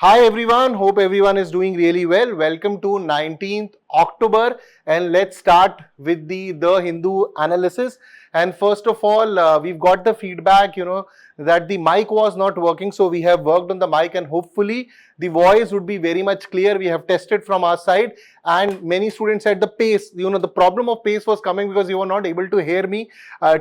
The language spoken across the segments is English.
Hi everyone, hope everyone is doing really well. Welcome to 19th October and let's start with the Hindu analysis. And first of all, we've got the feedback, that the mic was not working. So we have worked on the mic and hopefully the voice would be very much clear. We have tested from our side and many students said the pace, the problem of pace was coming because you were not able to hear me.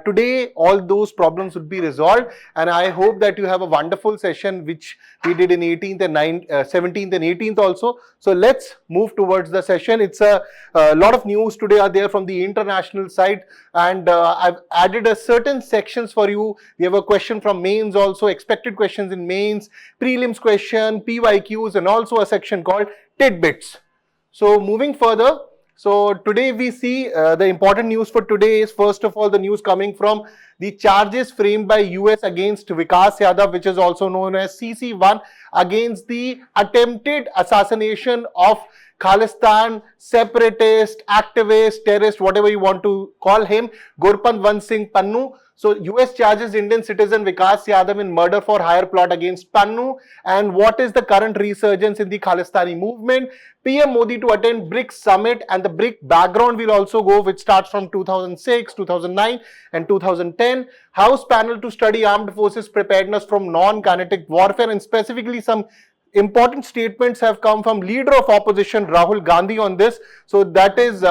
Today, all those problems would be resolved and I hope that you have a wonderful session which we did in 18th and 17th and 18th also. So let's move towards the session. It's a lot of news today are there from the international side and I've added a certain sections for you. We have a question from mains also, expected questions in mains, prelims question, PYQs and also a section called tidbits. So moving further, so today we see the important news for today is first of all the news coming from the charges framed by US against Vikas Yadav, which is also known as CC1, against the attempted assassination of Khalistan, separatist, activist, terrorist, whatever you want to call him, Gurpant Singh Pannu. So US charges Indian citizen Vikas Yadav in murder for hire plot against Pannu. And what is the current resurgence in the Khalistani movement? PM Modi to attend BRICS summit, and the BRIC background will also go, which starts from 2006, 2009 and 2010. House panel to study armed forces preparedness from non-kinetic warfare, and specifically some important statements have come from leader of opposition Rahul Gandhi on this. So that is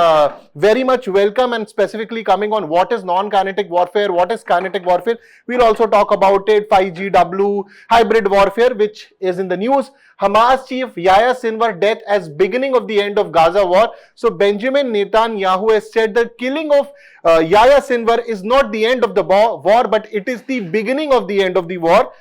very much welcome, and specifically coming on what is non-kinetic warfare, what is kinetic warfare. We'll also talk about it, 5GW, hybrid warfare, which is in the news. Hamas chief Yahya Sinwar death as beginning of the end of Gaza war. So Benjamin Netanyahu has said that killing of Yahya Sinwar is not the end of the war, but it is the beginning of the end of the war.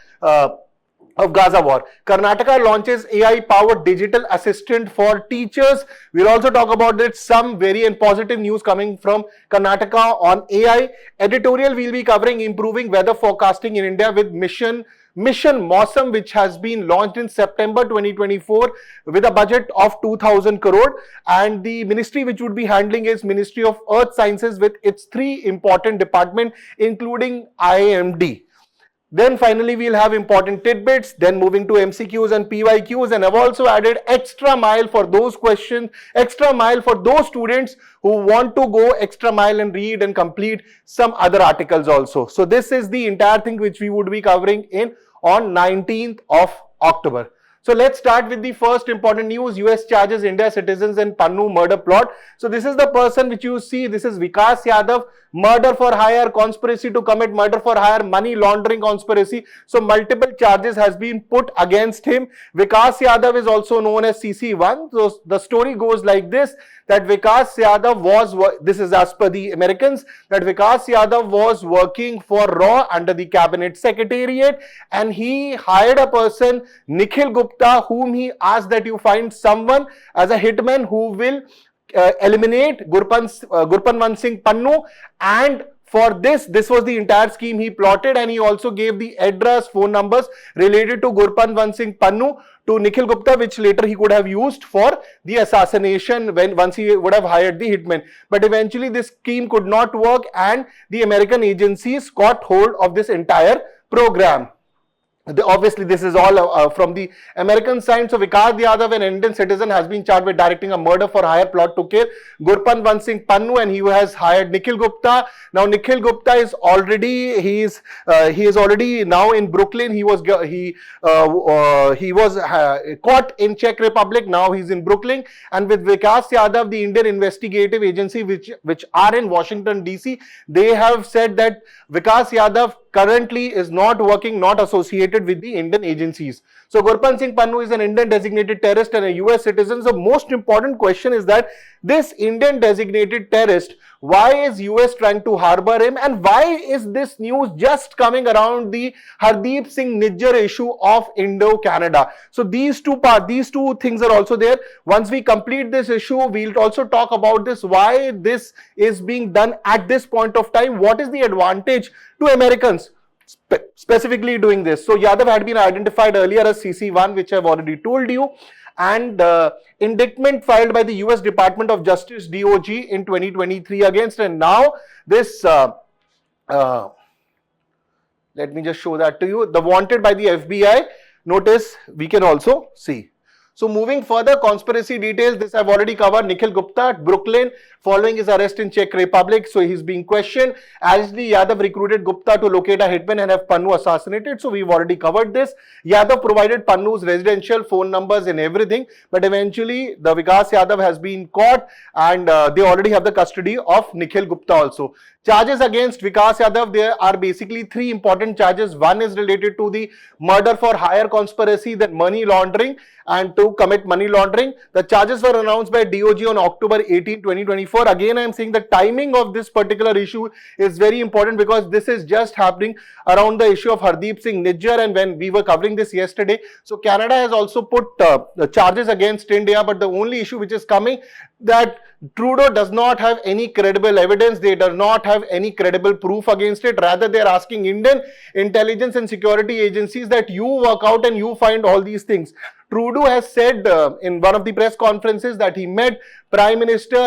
Of Gaza war. Karnataka launches AI-powered digital assistant for teachers. We'll also talk about it. Some very and positive news coming from Karnataka on AI. Editorial will be covering improving weather forecasting in India with mission Mausam, which has been launched in September 2024 with a budget of 2,000 crore. And the ministry which would be handling is Ministry of Earth Sciences with its 3 important departments, including IMD. Then finally, we'll have important tidbits, then moving to MCQs and PYQs, and I've also added extra mile for those questions, extra mile for those students who want to go extra mile and read and complete some other articles also. So this is the entire thing which we would be covering on 19th of October. So let's start with the first important news. US charges India citizens in Pannu murder plot. So this is the person which you see. This is Vikas Yadav, murder for hire, conspiracy to commit murder for hire, money laundering conspiracy. So multiple charges has been put against him. Vikas Yadav is also known as CC1. So the story goes like this, that Vikas Yadav was, this is as per the Americans, that Vikas Yadav was working for RAW under the cabinet secretariat, and he hired a person, Nikhil Gupta, whom he asked that you find someone as a hitman who will eliminate Gurpant Singh Pannu, and for this was the entire scheme he plotted, and he also gave the address, phone numbers related to Gurpant Singh Pannu to Nikhil Gupta, which later he could have used for the assassination once he would have hired the hitman. But eventually this scheme could not work and the American agencies got hold of this entire program. Obviously, this is all from the American side. So, Vikas Yadav, an Indian citizen, has been charged with directing a murder for hire plot to kill Gurpant Singh Pannu, and he has hired Nikhil Gupta. Now, Nikhil Gupta is already he is already now in Brooklyn. He was caught in Czech Republic. Now he's in Brooklyn, and with Vikas Yadav, the Indian investigative agency, which are in Washington DC, they have said that Vikas Yadav currently is not working, not associated with the Indian agencies. So Gurpant Singh Pannu is an Indian designated terrorist and a US citizen. So most important question is that this Indian designated terrorist, why is US trying to harbor him, and why is this news just coming around the Hardeep Singh Nijjar issue of Indo-Canada? So these two things are also there. Once we complete this issue, we'll also talk about this, why this is being done at this point of time, what is the advantage to Americans specifically doing this. So Yadav had been identified earlier as CC1, which I've already told you, and indictment filed by the US Department of Justice DOJ in 2023 against, and now this let me just show that to you. The wanted by the FBI notice we can also see. So moving further, conspiracy details, this I've already covered. Nikhil Gupta at Brooklyn, following his arrest in Czech Republic. So he's being questioned. Ashley Yadav recruited Gupta to locate a hitman and have Pannun assassinated. So we've already covered this. Yadav provided Pannu's residential phone numbers and everything. But eventually, the Vikas Yadav has been caught and they already have the custody of Nikhil Gupta also. Charges against Vikas Yadav, there are basically three important charges. One is related to the murder for hire conspiracy, then money laundering, and to commit money laundering. The charges were announced by DOJ on October 18, 2024. Again, I am saying the timing of this particular issue is very important because this is just happening around the issue of Hardeep Singh Nijjar, and when we were covering this yesterday. So Canada has also put the charges against India, but the only issue which is coming that Trudeau does not have any credible evidence, they do not have any credible proof against it. Rather, they are asking Indian intelligence and security agencies that you work out and you find all these things. Trudeau has said in one of the press conferences that he met Prime Minister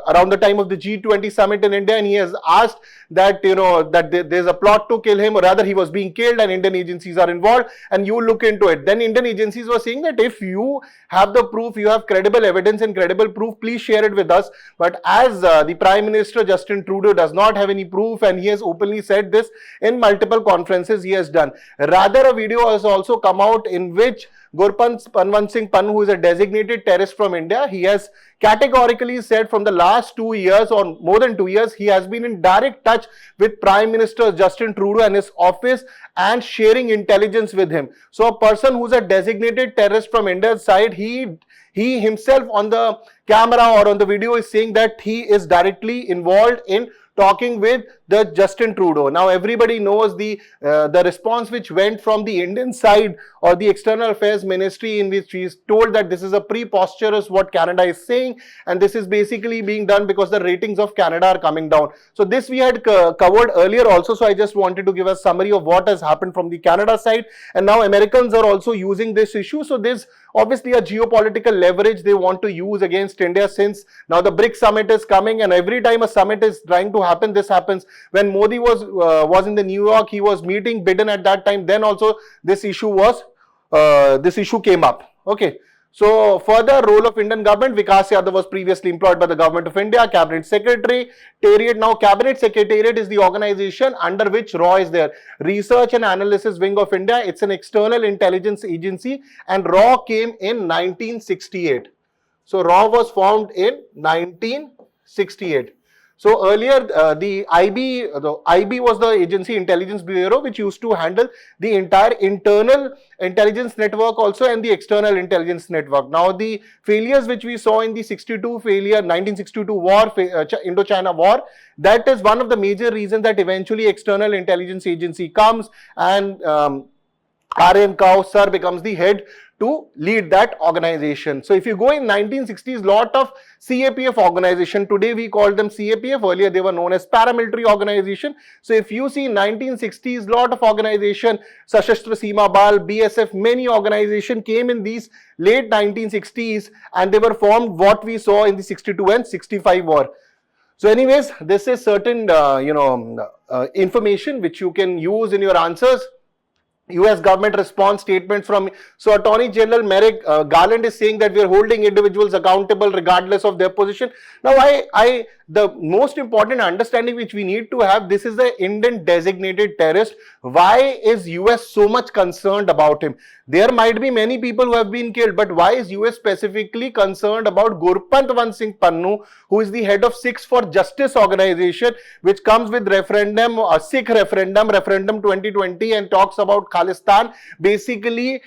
around the time of the G20 summit in India, and he has asked that, that there's a plot to kill him, or rather he was being killed and Indian agencies are involved and you look into it. Then Indian agencies were saying that if you have the proof, you have credible evidence and credible proof, please share it with us. But as the Prime Minister Justin Trudeau does not have any proof, and he has openly said this in multiple conferences he has done. Rather, a video has also come out in which Gurpant Singh Pannun, who is a designated terrorist from India, he has categorically said from the last 2 years or more than 2 years, he has been in direct touch with Prime Minister Justin Trudeau and his office and sharing intelligence with him. So a person who's a designated terrorist from India's side, he himself on the camera or on the video is saying that he is directly involved in talking with the Justin Trudeau. Now everybody knows the response which went from the Indian side or the External Affairs Ministry, in which he is told that this is a preposterous what Canada is saying, and this is basically being done because the ratings of Canada are coming down. So this we had covered earlier also, so I just wanted to give a summary of what has happened from the Canada side, and now Americans are also using this issue. So there's obviously a geopolitical leverage they want to use against India, since now the BRICS summit is coming, and every time a summit is trying to happen, this happens. When Modi was in the New York, he was meeting Biden at that time. Then also this issue came up. Okay. So further role of Indian government, Vikas Yadav was previously employed by the government of India, Cabinet Secretariat. Now Cabinet Secretariat is the organization under which RAW is there, Research and Analysis Wing of India. It's an external intelligence agency, and RAW came in 1968. So RAW was formed in 1968. So earlier the IB was the Agency Intelligence Bureau, which used to handle the entire internal intelligence network also and the external intelligence network. Now the failures which we saw in the 1962 war, Indo-China war, that is one of the major reasons that eventually external intelligence agency comes, and R.M. Kao Sir becomes the head to lead that organization. So if you go in 1960s, lot of CAPF organization, today we call them CAPF, earlier they were known as paramilitary organization. So if you see 1960s, lot of organization, Sashastra Seema Bal, BSF, many organization came in these late 1960s, and they were formed what we saw in the 62 and 65 war. So anyways, this is certain information which you can use in your answers. US government response statements from, so Attorney General Merrick Garland is saying that we are holding individuals accountable regardless of their position. Now the most important understanding which we need to have, this is the Indian designated terrorist. Why is US so much concerned about him? There might be many people who have been killed, but why is US specifically concerned about Gurpant Singh Pannun, who is the head of Sikhs for Justice organization, which comes with referendum, a Sikh referendum 2020, and talks about Khalistan, basically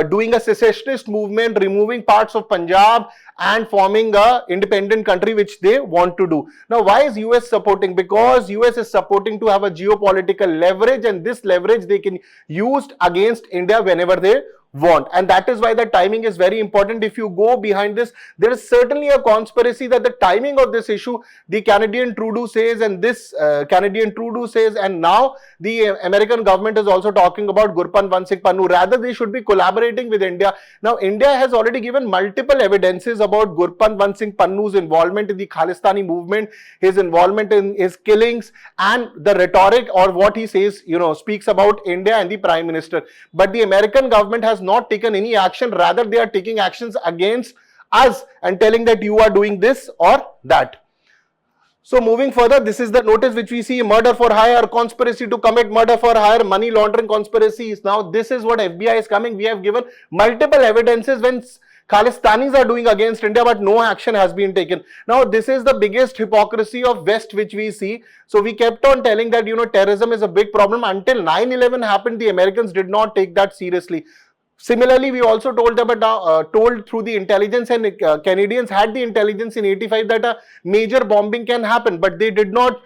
doing a secessionist movement, removing parts of Punjab and forming a independent country, which they want to do. Now, why is US supporting? Because US is supporting to have a geopolitical leverage, and this leverage they can use against India whenever they want, and that is why the timing is very important. If you go behind this, there is certainly a conspiracy that the timing of this issue, the Canadian Trudeau says, and this Canadian Trudeau says, and now the American government is also talking about Gurpant Singh Pannun. Rather, they should be collaborating with India. Now, India has already given multiple evidences about Gurpant Singh Pannun's involvement in the Khalistani movement, his involvement in his killings, and the rhetoric or what he says, speaks about India and the Prime Minister. But the American government has not taken any action. Rather, they are taking actions against us and telling that you are doing this or that. So moving further, this is the notice which we see: murder for hire, conspiracy to commit murder for hire, money laundering conspiracies. Now this is what FBI is coming. We have given multiple evidences when Khalistanis are doing against India, but no action has been taken. Now this is the biggest hypocrisy of West which we see. So we kept on telling that, terrorism is a big problem. Until 9/11 happened, the Americans did not take that seriously. Similarly, we also told them told through the intelligence, and Canadians had the intelligence in 85 that a major bombing can happen, but they did not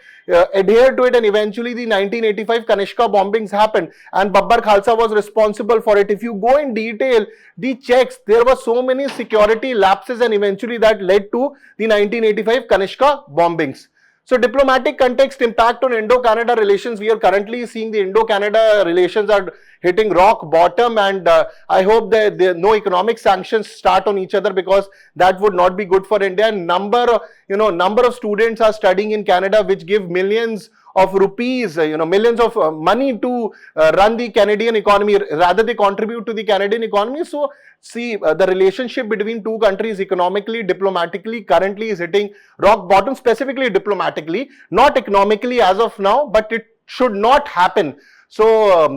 adhere to it, and eventually the 1985 Kanishka bombings happened, and Babbar Khalsa was responsible for it. If you go in detail, the checks, there were so many security lapses, and eventually that led to the 1985 Kanishka bombings. So diplomatic context, impact on Indo-Canada relations. We are currently seeing the Indo-Canada relations are hitting rock bottom, and I hope that no economic sanctions start on each other, because that would not be good for India. Number of students are studying in Canada, which give millions of rupees, millions of money to run the Canadian economy. Rather, they contribute to the Canadian economy. So see, the relationship between two countries economically, diplomatically, currently is hitting rock bottom, specifically diplomatically, not economically as of now, but it should not happen. So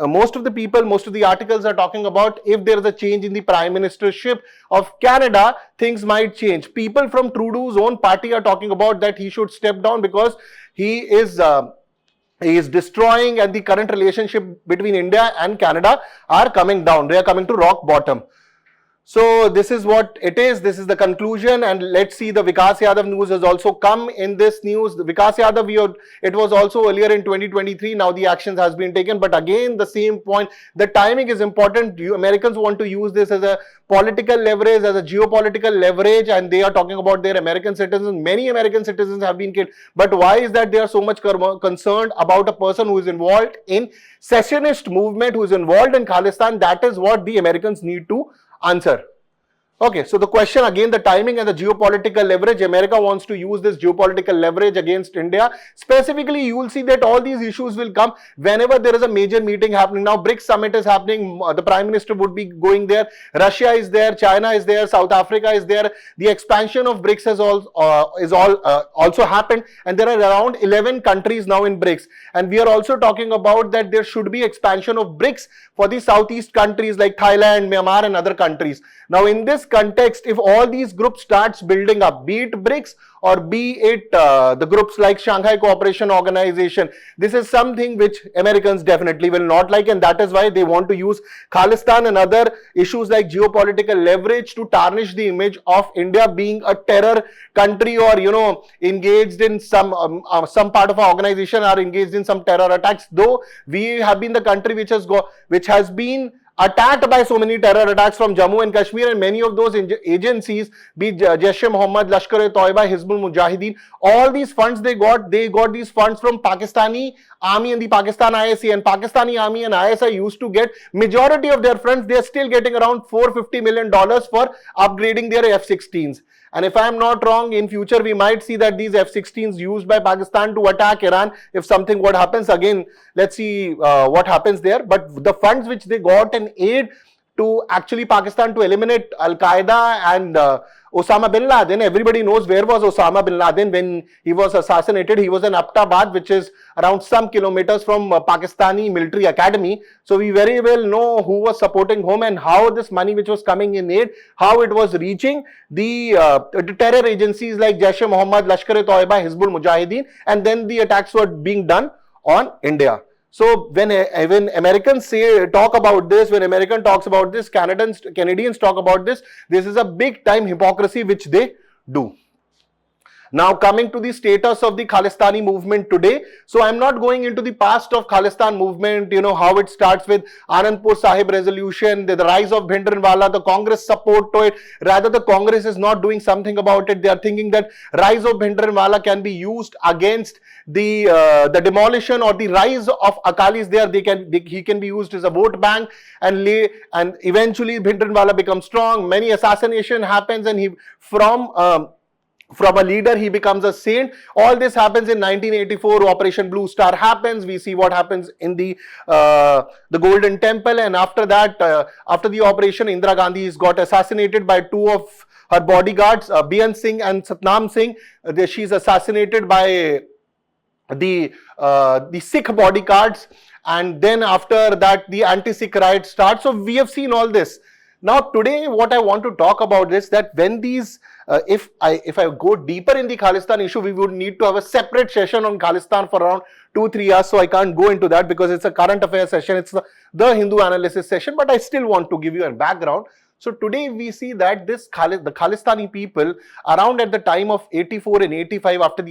most of the people, most of the articles are talking about, if there is a change in the prime ministership of Canada, things might change. People from Trudeau's own party are talking about that he should step down, because he is destroying, and the current relationship between India and Canada are coming down. They are coming to rock bottom. So this is what it is. This is the conclusion, and let's see, the Vikas Yadav news has also come in this news. The Vikas Yadav, it was also earlier in 2023. Now the actions has been taken, but again the same point. The timing is important. Americans want to use this as a political leverage, as a geopolitical leverage, and they are talking about their American citizens. Many American citizens have been killed. But why is that they are so much concerned about a person who is involved in secessionist movement, who is involved in Khalistan? That is what the Americans need to answer. Okay, so the question again, the timing and the geopolitical leverage. America wants to use this geopolitical leverage against India. Specifically, you will see that all these issues will come whenever there is a major meeting happening. Now, BRICS summit is happening. The Prime Minister would be going there. Russia is there. China is there. South Africa is there. The expansion of BRICS has also happened. And there are around 11 countries now in BRICS. And we are also talking about that there should be expansion of BRICS for the Southeast countries like Thailand, Myanmar, and other countries. Now, in this context, if all these groups starts building up, be it BRICS or be it the groups like Shanghai Cooperation Organization, this is something which Americans definitely will not like, and that is why they want to use Khalistan and other issues like geopolitical leverage to tarnish the image of India being a terror country, or engaged in some part of our organization are engaged in some terror attacks. Though we have been the country which has been attacked by so many terror attacks from Jammu and Kashmir, and many of those agencies, be Jaish-e-Mohammed, Lashkar-e-Toiba, Hizbul Mujahideen, all these funds they got these funds from Pakistani army and the Pakistan ISA, and Pakistani army and ISI used to get majority of their funds. They are still getting around $450 million for upgrading their F-16s. And if I am not wrong, in future we might see that these F-16s used by Pakistan to attack Iran, if something what happens. Again, let's see what happens there. But the funds which they got in aid to actually Pakistan to eliminate Al-Qaeda and Osama bin Laden. Everybody knows where was Osama bin Laden when he was assassinated. He was in Abbottabad, which is around some kilometers from Pakistani military academy. So we very well know who was supporting whom and how this money which was coming in aid, how it was reaching the terror agencies like Jaish-e-Mohammed, Lashkar-e-Toiba, Hizbul Mujahideen, and then the attacks were being done on India. So when Americans talk about this, when American talks about this, Canadians talk about this, this is a big time hypocrisy which they do. Now coming to the status of the Khalistani movement today. So I'm not going into the past of Khalistan movement, how it starts with Anandpur Sahib resolution, the rise of Bhindranwala, the Congress support to it. Rather, the Congress is not doing something about it. They are thinking that rise of Bhindranwala can be used against the demolition or the rise of Akalis there. He can be used as a vote bank, and eventually Bhindranwala becomes strong. Many assassination happens, and from a leader he becomes a saint. All this happens in 1984. Operation Blue Star happens. We see what happens in the Golden Temple, and after that, after the operation, Indira Gandhi got assassinated by two of her bodyguards, Bian Singh and Satnam Singh. She's assassinated by the Sikh bodyguards, and then after that the anti-Sikh riot starts. So we have seen all this. Now today what I want to talk about is that when these if I go deeper in the Khalistan issue, we would need to have a separate session on Khalistan for around 2-3 hours, so I can't go into that because it's a current affairs session, it's the Hindu analysis session, but I still want to give you a background. So today we see that the Khalistani people, around at the time of 84 and 85, after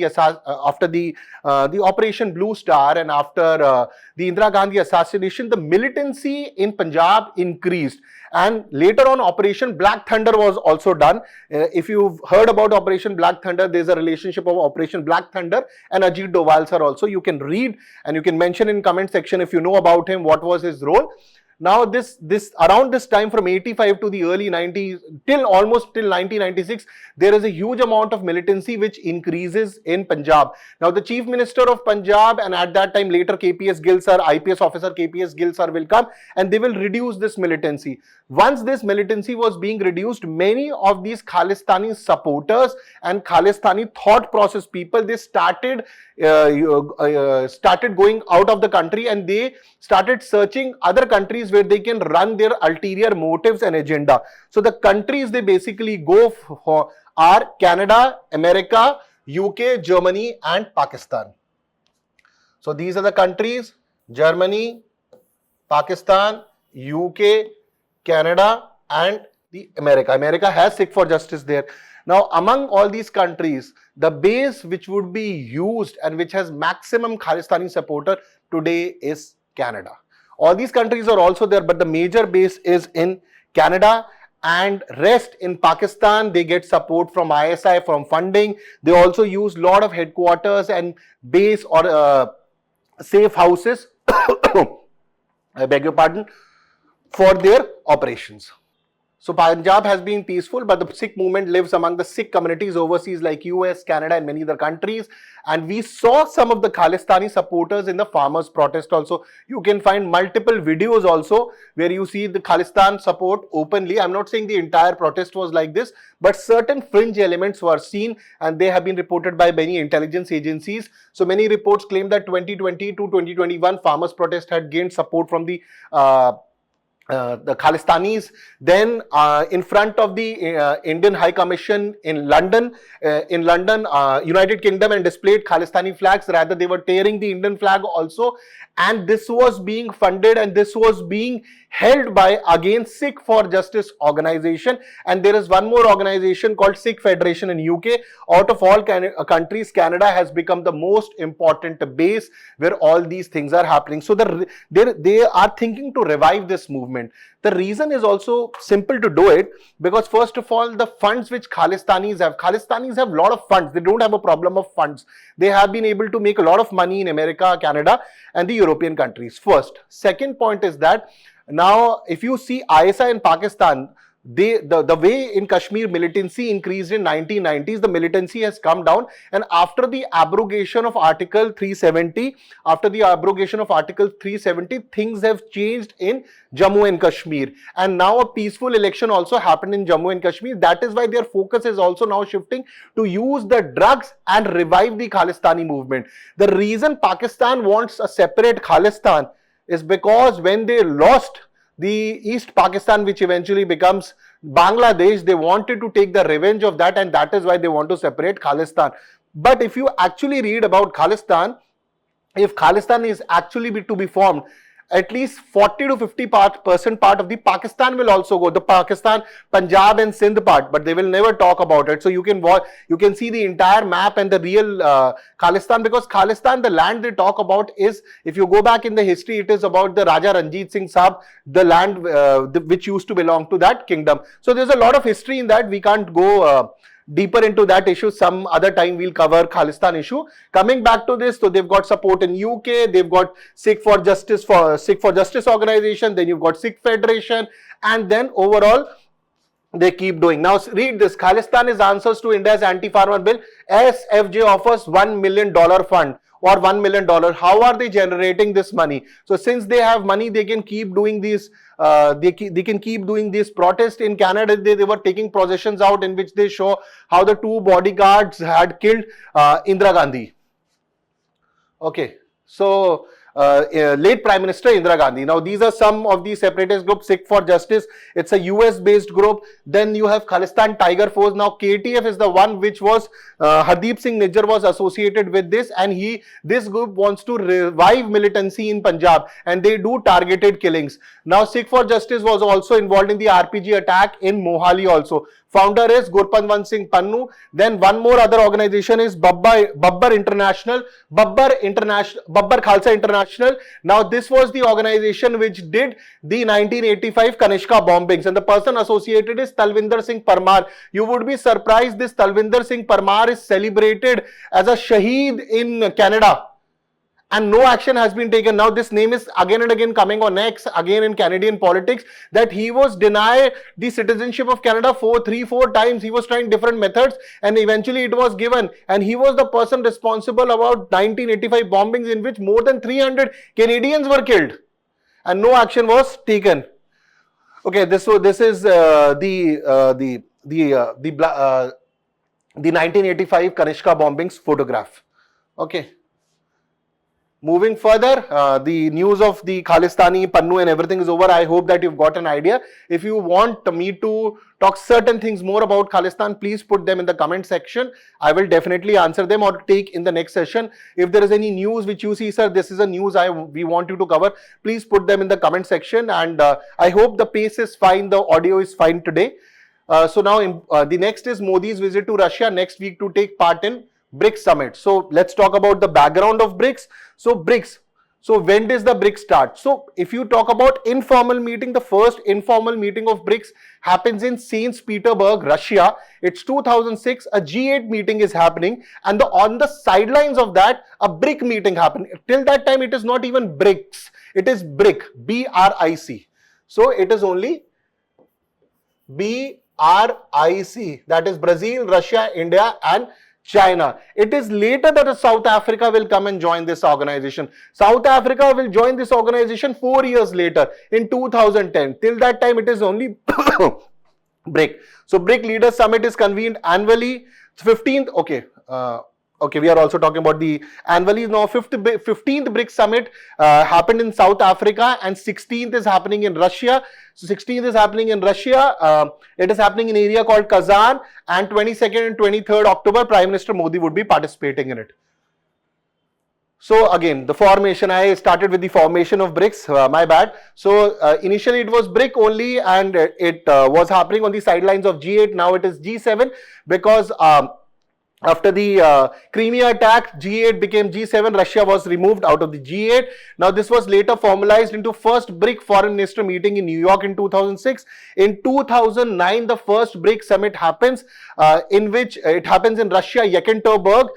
the Operation Blue Star and after the Indira Gandhi assassination, the militancy in Punjab increased. And later on, Operation Black Thunder was also done. If you've heard about Operation Black Thunder, there's a relationship of Operation Black Thunder and Ajit Doval sir also. You can read and you can mention in comment section if you know about him, what was his role. Now this around this time from 85 to the early 90s till almost till 1996, there is a huge amount of militancy which increases in Punjab. Now the Chief Minister of Punjab, and at that time later KPS Gill sir, IPS officer KPS Gill sir will come and they will reduce this militancy. Once this militancy was being reduced, many of these Khalistani supporters and Khalistani thought process people, they started going out of the country and they started searching other countries where they can run their ulterior motives and agenda. So the countries they basically go for are Canada, America, UK, Germany and Pakistan. So these are the countries: Germany, Pakistan, UK, Canada and the America. America has Sikh for Justice there. Now among all these countries, the base which would be used and which has maximum Khalistani supporter today is Canada. All these countries are also there, but the major base is in Canada, and rest in Pakistan, they get support from ISI, from funding. They also use a lot of headquarters and base or safe houses, I beg your pardon, for their operations. So Punjab has been peaceful, but the Sikh movement lives among the Sikh communities overseas like US, Canada and many other countries. And we saw some of the Khalistani supporters in the farmers' protest also. You can find multiple videos also where you see the Khalistan support openly. I'm not saying the entire protest was like this, but certain fringe elements were seen and they have been reported by many intelligence agencies. So many reports claim that 2020 to 2021 farmers' protest had gained support from the Khalistanis. Then in front of the Indian High Commission in London, United Kingdom, and displayed Khalistani flags. Rather, they were tearing the Indian flag also, and this was being funded and this was being held by, again, Sikh for Justice organization. And there is one more organization called Sikh Federation in UK. Out of all countries, Canada has become the most important base where all these things are happening. So they are thinking to revive this movement. The reason is also simple to do it, because first of all, the funds which Khalistanis have a lot of funds. They don't have a problem of funds. They have been able to make a lot of money in America, Canada and the European countries. First. Second point is that now if you see ISI in Pakistan, the way in Kashmir militancy increased in 1990s, the militancy has come down, and after the abrogation of Article 370, things have changed in Jammu and Kashmir, and now a peaceful election also happened in Jammu and Kashmir. That is why their focus is also now shifting to use the drugs and revive the Khalistani movement. The reason Pakistan wants a separate Khalistan is because when they lost the East Pakistan, which eventually becomes Bangladesh, they wanted to take the revenge of that, and that is why they want to separate Khalistan. But if you actually read about Khalistan, if Khalistan is actually to be formed, at least 40 to 50% part of the Pakistan will also go, the Pakistan, Punjab and Sindh part, but they will never talk about it. So you can see the entire map and the real Khalistan, because Khalistan, the land they talk about is, if you go back in the history, it is about the Raja Ranjit Singh Sahab, the land which used to belong to that kingdom. So there's a lot of history in that. We can't go deeper into that issue. Some other time we'll cover Khalistan issue. Coming back to this, so they've got support in UK, they've got Sikh for Justice organization, then you've got Sikh Federation, and then overall they keep doing. Now read this. Khalistan is answers to India's anti-farmer bill. SFJ offers $1 million fund or $1 million. How are they generating this money? So since they have money, they can keep doing these. They can keep doing this protest in Canada. They were taking processions out in which they show how the 2 bodyguards had killed Indira Gandhi. Okay, so late Prime Minister Indira Gandhi. Now these are some of the separatist groups. Sikh for Justice, it's a US based group. Then you have Khalistan Tiger Force. Now KTF is the one which was Hardeep Singh Nijjar was associated with this, and this group wants to revive militancy in Punjab, and they do targeted killings. Now Sikh for Justice was also involved in the RPG attack in Mohali also. Founder is Gurpatwant Singh Pannun. Then one more other organization is Babbar Khalsa International. Now this was the organization which did the 1985 Kanishka bombings, and the person associated is Talvinder Singh Parmar. You would be surprised this Talvinder Singh Parmar is celebrated as a Shaheed in Canada, and no action has been taken. Now this name is again and again coming on X, again in Canadian politics, that he was denied the citizenship of Canada 4 times. He was trying different methods, and eventually it was given, and he was the person responsible about 1985 bombings in which more than 300 Canadians were killed, and no action was taken. Okay, this is the 1985 Kanishka bombings photograph. Okay. Moving further, the news of the Khalistani, Pannu and everything is over. I hope that you've got an idea. If you want me to talk certain things more about Khalistan, please put them in the comment section. I will definitely answer them or take in the next session. If there is any news which you see, sir, this is a news we want you to cover, please put them in the comment section. And I hope the pace is fine, the audio is fine today. So now the next is Modi's visit to Russia next week to take part in BRICS summit. So let's talk about the background of BRICS. So BRICS. So when does the BRICS start? So if you talk about informal meeting, the first informal meeting of BRICS happens in St. Petersburg, Russia. It's 2006. A G8 meeting is happening, and on the sidelines of that, a BRIC meeting happened. Till that time, it is not even BRICS. It is BRIC, B-R-I-C. So it is only BRIC. That is Brazil, Russia, India, and China. It is later that South Africa will come and join this organization. South Africa will join this organization 4 years later in 2010. Till that time, it is only BRIC. So BRIC Leaders Summit is convened annually. 15th, okay, we are also talking about the annually. Now 15th BRICS Summit happened in South Africa, and 16th is happening in Russia. So 16th is happening in Russia. It is happening in an area called Kazan, and 22nd and 23rd October, Prime Minister Modi would be participating in it. So again, the formation, I started with the formation of BRICS, my bad. So initially it was BRIC only, and it was happening on the sidelines of G8. Now it is G7 because after the Crimea attack, G8 became G7. Russia was removed out of the G8. Now, this was later formalized into first BRIC foreign minister meeting in New York in 2006. In 2009, the first BRIC summit happens, in which it happens in Russia, Yekaterinburg.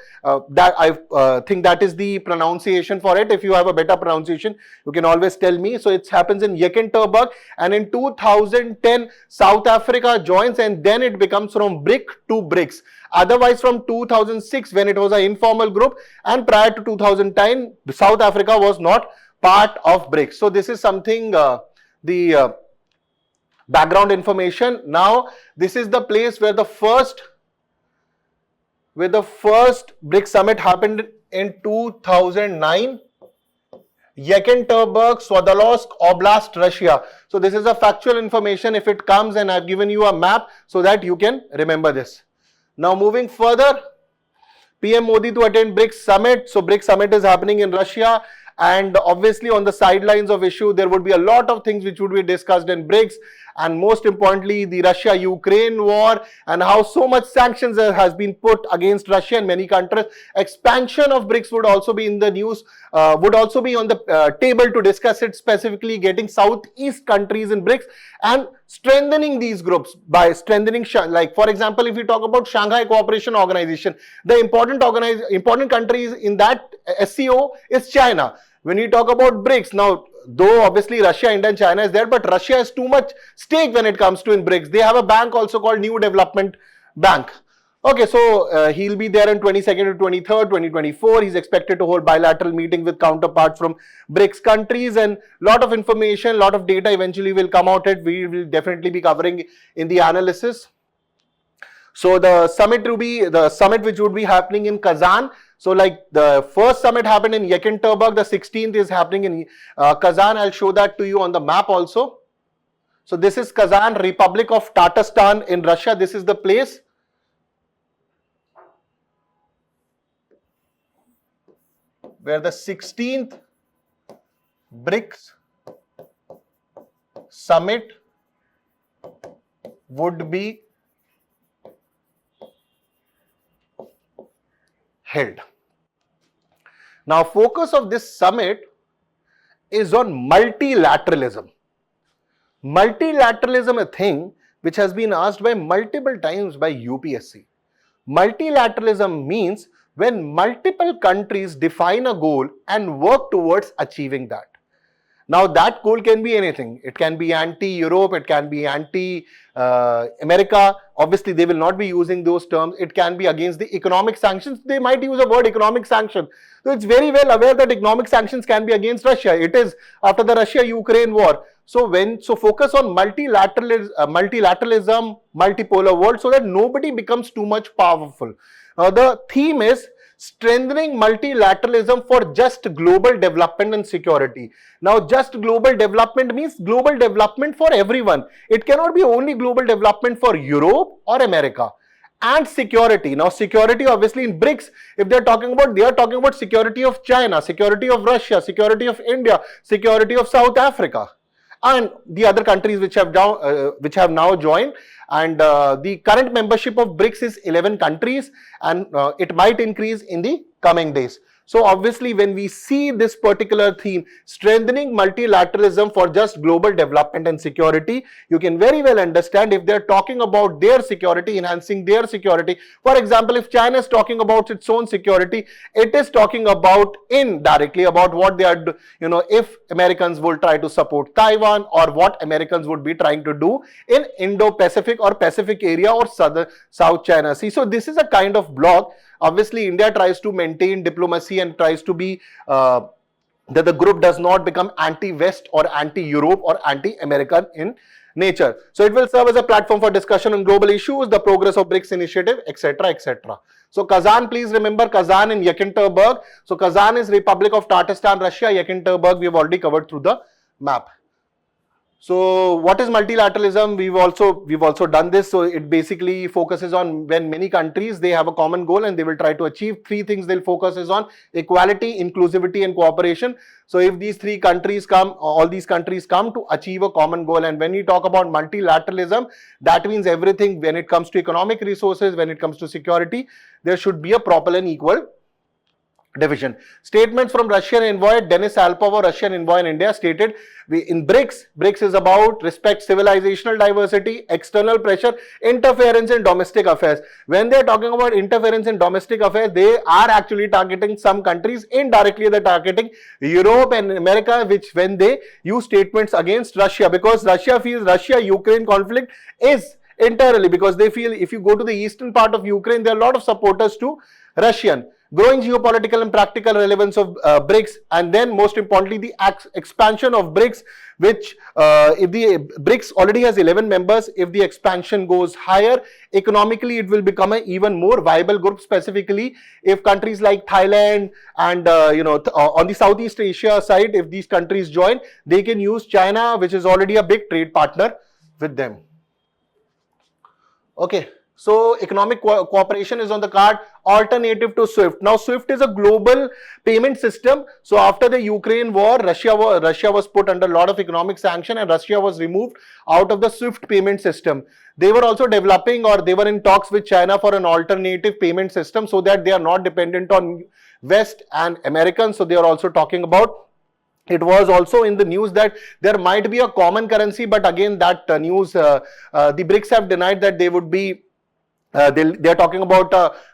That I think that is the pronunciation for it. If you have a better pronunciation, you can always tell me. So, it happens in Yekaterinburg, and in 2010, South Africa joins, and then it becomes from BRIC to BRICS. Otherwise, from 2006, when it was an informal group, and prior to 2010, South Africa was not part of BRICS. So this is something, the background information. Now, this is the place where the first BRICS summit happened in 2009. Yekaterinburg, Sverdlovsk Oblast, Russia. So this is a factual information if it comes, and I've given you a map so that you can remember this. Now moving further, PM Modi to attend BRICS summit. So BRICS summit is happening in Russia, and obviously on the sidelines of issue, there would be a lot of things which would be discussed in BRICS, and most importantly, the Russia-Ukraine war and how so much sanctions has been put against Russia and many countries. Expansion of BRICS would also be in the news, would also be on the table to discuss it, specifically getting Southeast countries in BRICS and strengthening these groups by strengthening, like for example, if we talk about Shanghai Cooperation Organization, the important countries in that SCO is China. When we talk about BRICS, now though obviously Russia, India and China is there, but Russia has too much stake when it comes to in BRICS. They have a bank also called New Development Bank. Okay, so he'll be there on 22nd to 23rd, 2024. He's expected to hold bilateral meetings with counterparts from BRICS countries, and lot of information, lot of data eventually will come out. We will definitely be covering in the analysis. So the summit which would be happening in Kazan. So like the first summit happened in Yekaterinburg, the 16th is happening in Kazan. I'll show that to you on the map also. So this is Kazan, Republic of Tatarstan in Russia. This is the place. Where the 16th BRICS summit would be held. Now, focus of this summit is on multilateralism. Multilateralism, a thing which has been asked by multiple times by UPSC. Multilateralism means when multiple countries define a goal and work towards achieving that. Now that goal can be anything. It can be anti-Europe, it can be anti-America. Obviously, they will not be using those terms. It can be against the economic sanctions. They might use the word economic sanction. So it's very well aware that economic sanctions can be against Russia. It is after the Russia-Ukraine war. So focus on multilateralism, multipolar world, so that nobody becomes too much powerful. Now the theme is strengthening multilateralism for just global development and security. Now, just global development means global development for everyone. It cannot be only global development for Europe or America. And security. Now, security obviously in BRICS, if they are talking about security of China, security of Russia, security of India, security of South Africa, and the other countries which have now joined. And the current membership of BRICS is 11 countries, and it might increase in the coming days. So obviously, when we see this particular theme, strengthening multilateralism for just global development and security, you can very well understand if they're talking about their security, enhancing their security. For example, if China is talking about its own security, it is talking about indirectly about what they are, if Americans will try to support Taiwan, or what Americans would be trying to do in Indo-Pacific or Pacific area or South China Sea. So this is a kind of bloc. Obviously, India tries to maintain diplomacy and tries to be that the group does not become anti-West or anti-Europe or anti-American in nature. So it will serve as a platform for discussion on global issues, the progress of BRICS initiative, etc., etc. So Kazan, please remember Kazan in Yekaterinburg. So Kazan is Republic of Tatarstan, Russia. Yekaterinburg we have already covered through the map. So what is multilateralism? We've also done this. So it basically focuses on when many countries, they have a common goal and they will try to achieve. Three things they'll focus is on: equality, inclusivity and cooperation. So if these three countries come, all these countries come to achieve a common goal. And when we talk about multilateralism, that means everything. When it comes to economic resources, when it comes to security, there should be a proper and equal division. Statements from Russian envoy Denis Alpov, Russian envoy in India, stated in BRICS is about respect, civilizational diversity, external pressure, interference in domestic affairs. When they are talking about interference in domestic affairs, they are actually targeting some countries. Indirectly, they are targeting Europe and America, which when they use statements against Russia, because Russia feels Russia-Ukraine conflict is internally, because they feel if you go to the eastern part of Ukraine, there are a lot of supporters to Russian. Growing geopolitical and practical relevance of BRICS, and then most importantly the expansion of BRICS, which if the BRICS already has 11 members, if the expansion goes higher, economically it will become an even more viable group, specifically if countries like Thailand and on the Southeast Asia side, if these countries join, they can use China, which is already a big trade partner with them. Okay. So economic cooperation is on the card, alternative to SWIFT. Now SWIFT is a global payment system. So after the Ukraine war, Russia was put under a lot of economic sanction and Russia was removed out of the SWIFT payment system. They were also developing, or they were in talks with China for an alternative payment system so that they are not dependent on West and Americans. So they are also talking about. It was also in the news that there might be a common currency, but again that news, the BRICS have denied that they would be. They are talking about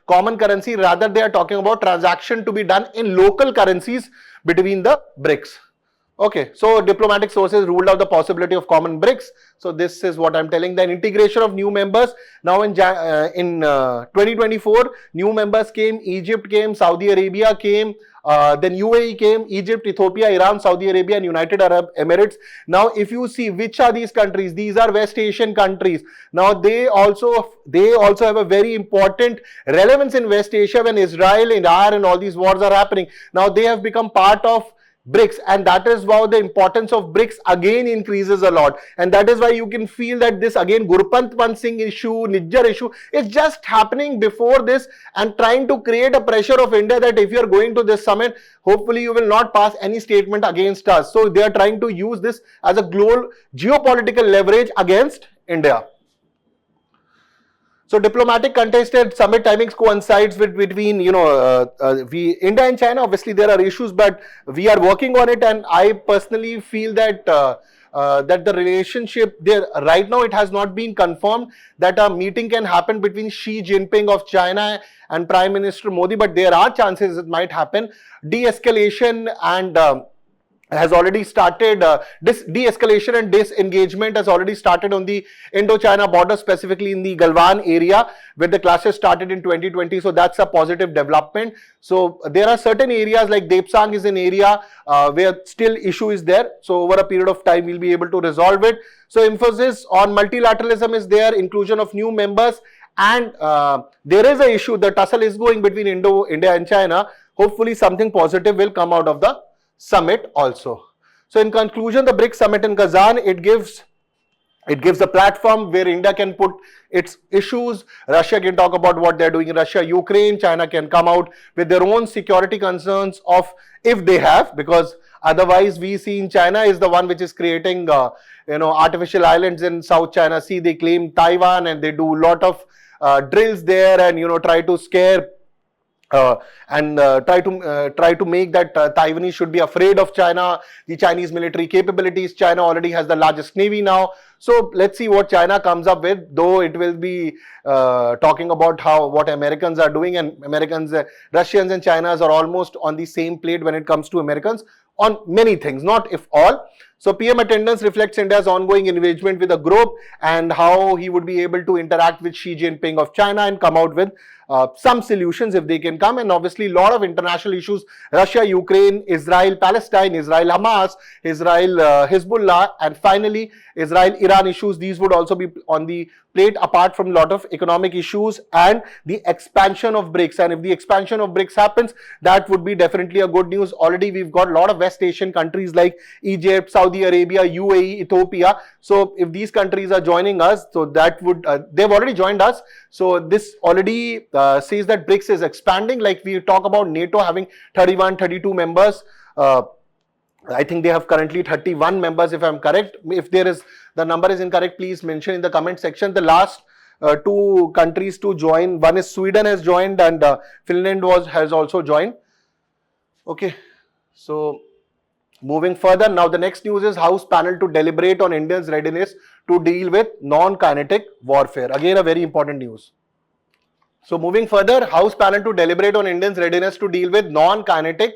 common currency, rather they are talking about transaction to be done in local currencies between the BRICS. Okay, so diplomatic sources ruled out the possibility of common BRICS. So this is what I'm telling. Then integration of new members. Now in 2024, new members came. Egypt came, Saudi Arabia came, then UAE came, Egypt, Ethiopia, Iran, Saudi Arabia, and United Arab Emirates. Now, if you see which are these countries, these are West Asian countries. Now they also have a very important relevance in West Asia when Israel, Iran, and all these wars are happening. Now they have become part of BRICS, and that is why the importance of BRICS again increases a lot, and that is why you can feel that this again Gurpant Singh issue, Nijjar issue is just happening before this and trying to create a pressure of India that if you are going to this summit, hopefully you will not pass any statement against us. So they are trying to use this as a global geopolitical leverage against India. So diplomatic contested summit timings coincides with between India and China. Obviously there are issues, but we are working on it, and I personally feel that that the relationship there right now, it has not been confirmed that a meeting can happen between Xi Jinping of China and Prime Minister Modi, but there are chances it might happen. De-escalation and has already started, de-escalation and disengagement has already started on the Indo-China border, specifically in the Galwan area where the clashes started in 2020. So that's a positive development. So there are certain areas like Depsang is an area where still issue is there. So over a period of time, we'll be able to resolve it. So emphasis on multilateralism is there, inclusion of new members, and there is an issue, the tussle is going between India and China. Hopefully something positive will come out of the summit also. So in conclusion, the BRICS summit in Kazan, it gives a platform where India can put its issues, Russia can talk about what they're doing in Russia, Ukraine, China can come out with their own security concerns of if they have, because otherwise we see in China is the one which is creating artificial islands in South China Sea. They claim Taiwan and they do a lot of drills there and try to scare try to make that Taiwanese should be afraid of China, the Chinese military capabilities. China already has the largest navy now. So let's see what China comes up with, though it will be talking about what Americans are doing, and Russians and Chinas are almost on the same plate when it comes to Americans on many things, not if all. So PM attendance reflects India's ongoing engagement with the group and how he would be able to interact with Xi Jinping of China and come out with some solutions if they can come. And obviously a lot of international issues, Russia, Ukraine, Israel, Palestine, Israel, Hamas, Israel, Hezbollah, and finally Israel, Iran issues. These would also be on the plate apart from a lot of economic issues and the expansion of BRICS. And if the expansion of BRICS happens, that would be definitely a good news. Already we've got a lot of West Asian countries like Egypt, Saudi Arabia, UAE, Ethiopia. So if these countries are joining us, so that would, they've already joined us. So this already says that BRICS is expanding. Like we talk about NATO having 31, 32 members. I think they have currently 31 members if I'm correct. If the number is incorrect, please mention in the comment section. The last two countries to join, one is Sweden has joined and Finland has also joined. Okay, so moving further, now the next news is House panel to deliberate on India's readiness to deal with non-kinetic warfare. Again, a very important news. So moving further, House panel to deliberate on India's readiness to deal with non-kinetic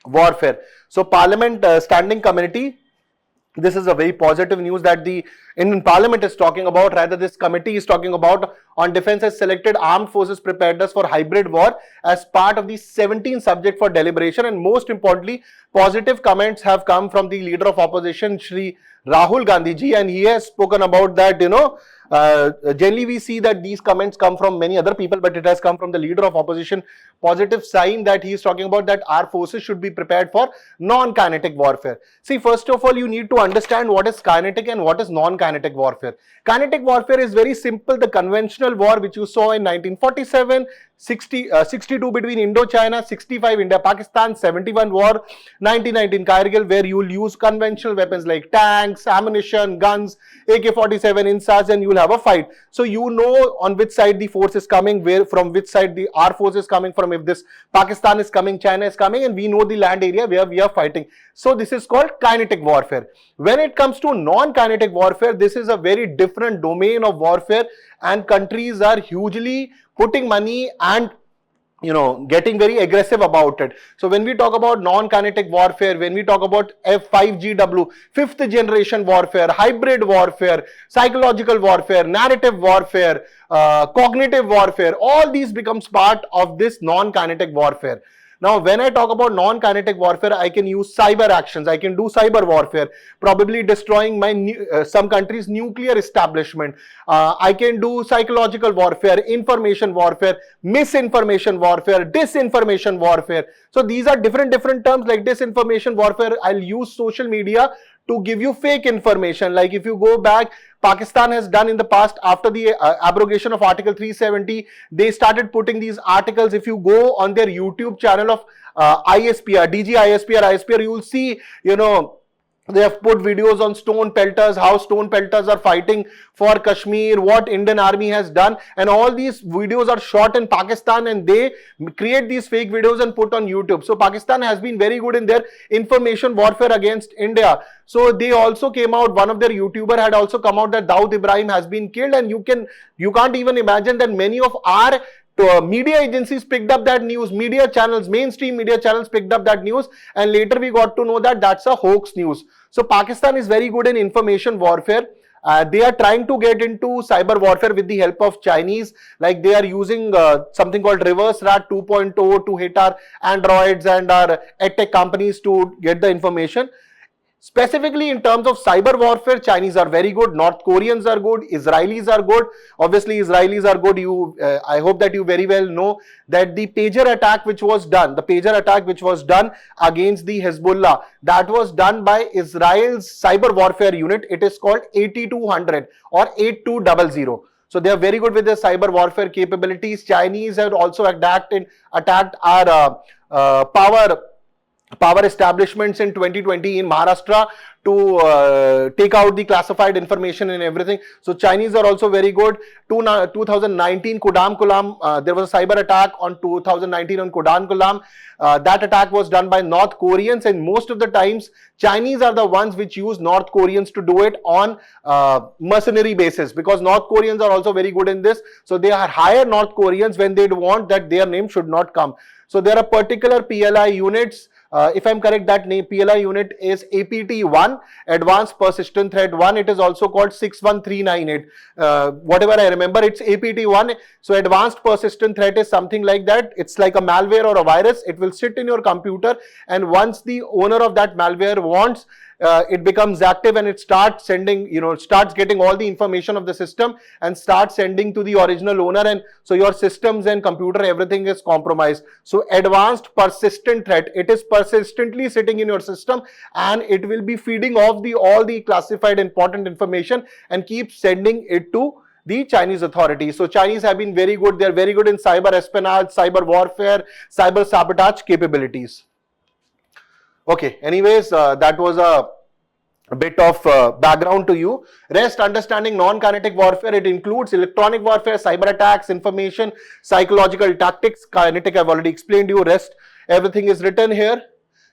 warfare. So Parliament Standing Committee, this is a very positive news that the Indian Parliament is talking about. Rather, this committee is talking about on defense has selected armed forces preparedness for hybrid war as part of the 17 subject for deliberation. And most importantly, positive comments have come from the leader of opposition, Shri Rahul Gandhi ji, and he has spoken about that, generally we see that these comments come from many other people, but it has come from the leader of opposition. Positive sign that he is talking about that our forces should be prepared for non-kinetic warfare. See, first of all, you need to understand what is kinetic and what is non-kinetic warfare. Kinetic warfare is very simple. The conventional war which you saw in 1947, 62 between Indo-China, 65 India-Pakistan, 71 war, 1919 Kargil, where you will use conventional weapons like tanks, ammunition, guns, AK-47, INSAS, and you will have a fight. So you know on which side the force is coming, from which side our force is coming from. If this Pakistan is coming, China is coming, and we know the land area where we are fighting. So this is called kinetic warfare. When it comes to non-kinetic warfare, this is a very different domain of warfare, and countries are hugely putting money and getting very aggressive about it. So when we talk about non-kinetic warfare, when we talk about F5GW, fifth generation warfare, hybrid warfare, psychological warfare, narrative warfare, cognitive warfare, all these becomes part of this non-kinetic warfare. Now, when I talk about non-kinetic warfare, I can use cyber actions. I can do cyber warfare, probably destroying some countries' nuclear establishment. I can do psychological warfare, information warfare, misinformation warfare, disinformation warfare. So these are different terms. Like disinformation warfare, I'll use social media to give you fake information. Like if you go back, Pakistan has done in the past, after the abrogation of Article 370, they started putting these articles. If you go on their YouTube channel of ISPR, DG ISPR, ISPR, you will see, they have put videos on stone pelters, how stone pelters are fighting for Kashmir, what Indian army has done, and all these videos are shot in Pakistan, and they create these fake videos and put on YouTube. So Pakistan has been very good in their information warfare against India. So they also came out, one of their YouTuber had also come out that Dawood Ibrahim has been killed, and you can't even imagine that many of our media agencies picked up that news, media channels, mainstream media channels picked up that news, and later we got to know that that's a hoax news. So Pakistan is very good in information warfare. They are trying to get into cyber warfare with the help of Chinese, like they are using something called reverse rat 2.0 to hit our androids and our edtech companies to get the information. Specifically in terms of cyber warfare, Chinese are very good, North Koreans are good, Israelis are good. Obviously, Israelis are good. I hope that you very well know that the pager attack which was done, against the Hezbollah, that was done by Israel's cyber warfare unit. It is called 8200 or 8200. So they are very good with their cyber warfare capabilities. Chinese have also attacked our power establishments in 2020 in Maharashtra to take out the classified information and everything. So Chinese are also very good. 2019 Kudam Kulam, there was a cyber attack on 2019 on Kudam Kulam. That attack was done by North Koreans, and most of the times Chinese are the ones which use North Koreans to do it on mercenary basis, because North Koreans are also very good in this. So they hire North Koreans when they want that their name should not come. So there are particular PLI units. If I'm correct, that name PLI unit is APT1, Advanced Persistent Threat 1. It is also called 61398. Whatever I remember, it's APT1. So Advanced Persistent Threat is something like that. It's like a malware or a virus. It will sit in your computer, and once the owner of that malware wants, it becomes active and it starts sending, starts getting all the information of the system and starts sending to the original owner, and so your systems and computer, everything is compromised. So advanced persistent threat, it is persistently sitting in your system and it will be feeding off all the classified important information and keep sending it to the Chinese authorities. So Chinese have been very good. They are very good in cyber espionage, cyber warfare, cyber sabotage capabilities. Okay, anyways, that was a bit of background to you. Rest, understanding non-kinetic warfare, it includes electronic warfare, cyber attacks, information, psychological tactics. Kinetic, I've already explained to you. Rest, everything is written here.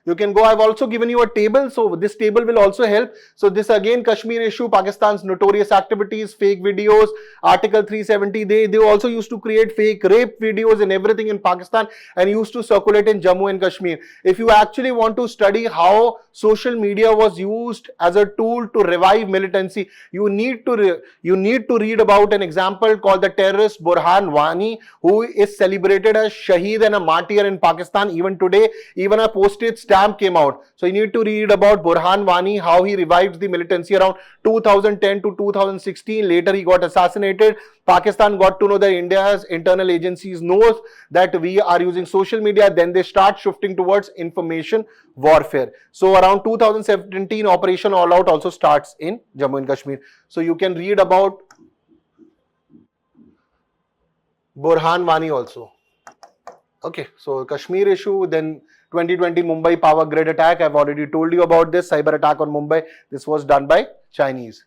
You can go. I've also given you a table, so this table will also help. So this again, Kashmir issue, Pakistan's notorious activities, fake videos, Article 370. They also used to create fake rape videos and everything in Pakistan and used to circulate in Jammu and Kashmir. If you actually want to study how social media was used as a tool to revive militancy, you need to read about an example called the terrorist Burhan Wani, who is celebrated as Shaheed and a martyr in Pakistan even today. Even a postage stamp came out. So you need to read about Burhan Wani, how he revived the militancy around 2010 to 2016. Later he got assassinated. Pakistan got to know that India's internal agencies knows that we are using social media. Then they start shifting towards information warfare. So around 2017, Operation All Out also starts in Jammu and Kashmir. So you can read about Burhan Wani also. Okay, so Kashmir issue, then 2020 Mumbai power grid attack. I've already told you about this cyber attack on Mumbai. This was done by Chinese.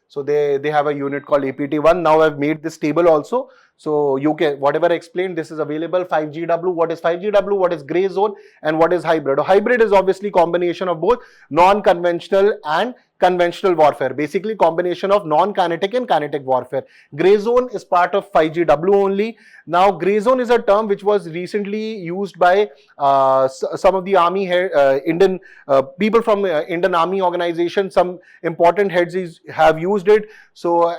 So they have a unit called APT1. Now I've made this table also. So you can, whatever I explained, this is available. 5GW, what is 5GW, what is gray zone, and what is hybrid. Hybrid is obviously combination of both non-conventional and conventional warfare, basically combination of non-kinetic and kinetic warfare. Grey zone is part of 5GW only. Now, grey zone is a term which was recently used by some of the army Indian people from Indian Army organization. Some important heads have used it. So,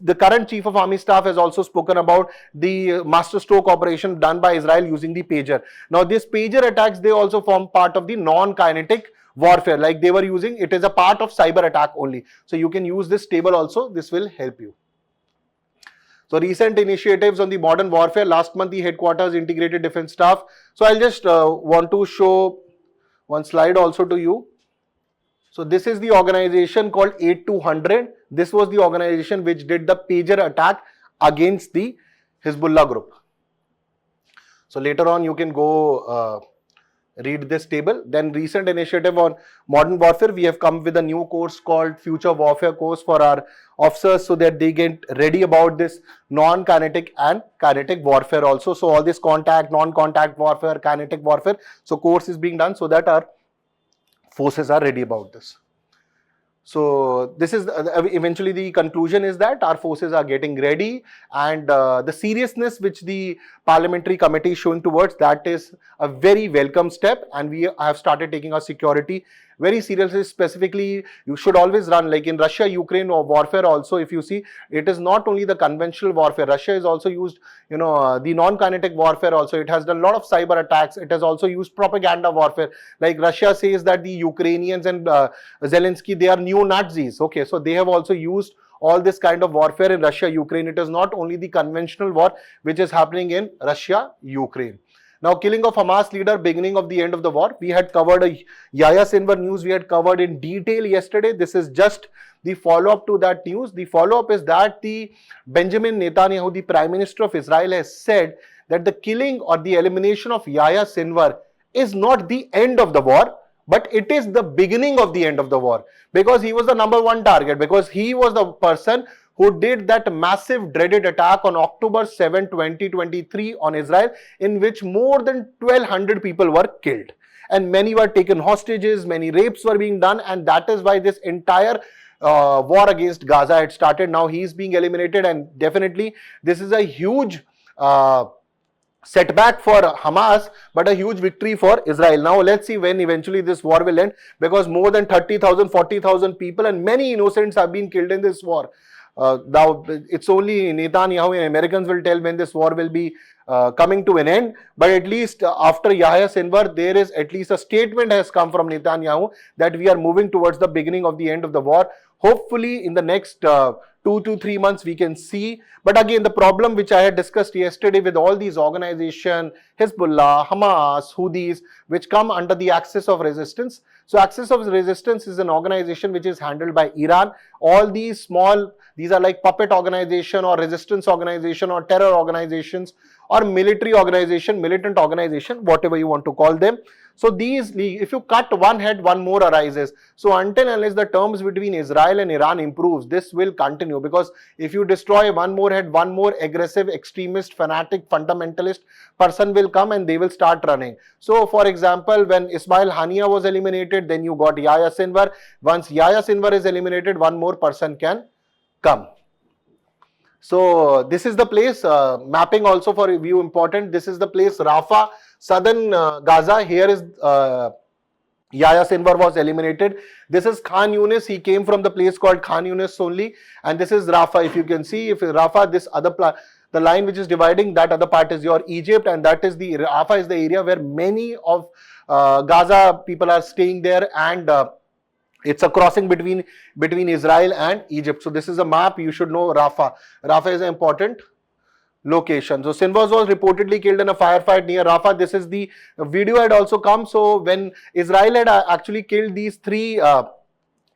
the current Chief of Army Staff has also spoken about the masterstroke operation done by Israel using the pager. Now, these pager attacks, they also form part of the non-kinetic warfare, like they were using. It is a part of cyber attack only. So you can use this table also. This will help you. So recent initiatives on the modern warfare. Last month, the headquarters integrated defense staff. So I'll just want to show one slide also to you. So this is the organization called 8200. This was the organization which did the pager attack against the Hezbollah group. So later on you can go read this table. Then recent initiative on modern warfare, we have come with a new course called Future Warfare course for our officers, so that they get ready about this non-kinetic and kinetic warfare also. So all this contact, non-contact warfare, kinetic warfare, so course is being done so that our forces are ready about this. So this is eventually the conclusion is that our forces are getting ready, and the seriousness which the parliamentary committee is showing towards that is a very welcome step, and we have started taking our security very seriously. Specifically, you should always run, like in Russia-Ukraine warfare also, if you see, it is not only the conventional warfare. Russia is also used, the non-kinetic warfare also. It has done a lot of cyber attacks. It has also used propaganda warfare. Like Russia says that the Ukrainians and Zelensky, they are neo-Nazis. Okay, so they have also used all this kind of warfare in Russia-Ukraine. It is not only the conventional war which is happening in Russia-Ukraine. Now, killing of Hamas leader, beginning of the end of the war. We had covered a Yahya Sinwar news. We had covered in detail yesterday. This is just the follow-up to that news. The follow-up is that the Benjamin Netanyahu, the Prime Minister of Israel, has said that the killing or the elimination of Yahya Sinwar is not the end of the war, but it is the beginning of the end of the war, because he was the number one target, because he was the person who did that massive dreaded attack on October 7, 2023 on Israel, in which more than 1,200 people were killed and many were taken hostages, many rapes were being done, and that is why this entire war against Gaza had started. Now he is being eliminated, and definitely this is a huge setback for Hamas, but a huge victory for Israel. Now let's see when eventually this war will end, because more than 30,000, 40,000 people and many innocents have been killed in this war. Now it's only Netanyahu and Americans will tell when this war will be coming to an end, but at least after Yahya Sinwar, there is at least a statement has come from Netanyahu that we are moving towards the beginning of the end of the war. Hopefully in the next 2 to 3 months we can see. But again, the problem which I had discussed yesterday with all these organizations, Hezbollah, Hamas, Houthis, which come under the Axis of Resistance. So Axis of Resistance is an organization which is handled by Iran. All these these are like puppet organization or resistance organization or terror organizations or military organization, militant organization, whatever you want to call them. So these, if you cut one head, one more arises. So until unless the terms between Israel and Iran improves, this will continue, because if you destroy one more head, one more aggressive, extremist, fanatic, fundamentalist person will come and they will start running. So for example, when Ismail Haniya was eliminated, then you got Yahya Sinwar. Once Yahya Sinwar is eliminated, one more person can come. So this is the place, mapping also for review important. This is the place Rafah, southern Gaza. Here is Yahya Sinwar was eliminated. This is Khan Yunis. He came from the place called Khan Yunis only. And this is Rafah. If you can see, if Rafah, this other the line which is dividing, that other part is your Egypt, and that is the Rafah is the area where many of Gaza people are staying there, and it's a crossing between Israel and Egypt. So this is a map. You should know Rafah. Rafah is an important location. So Sinwar was reportedly killed in a firefight near Rafah. This is the video had also come. So when Israel had actually killed these three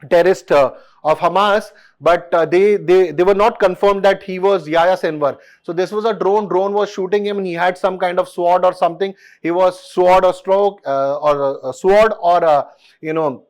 terrorists of Hamas, but they were not confirmed that he was Yahya Sinwar. So this was a drone. Drone was shooting him, and he had some kind of sword or something. He was sword or stroke or a sword or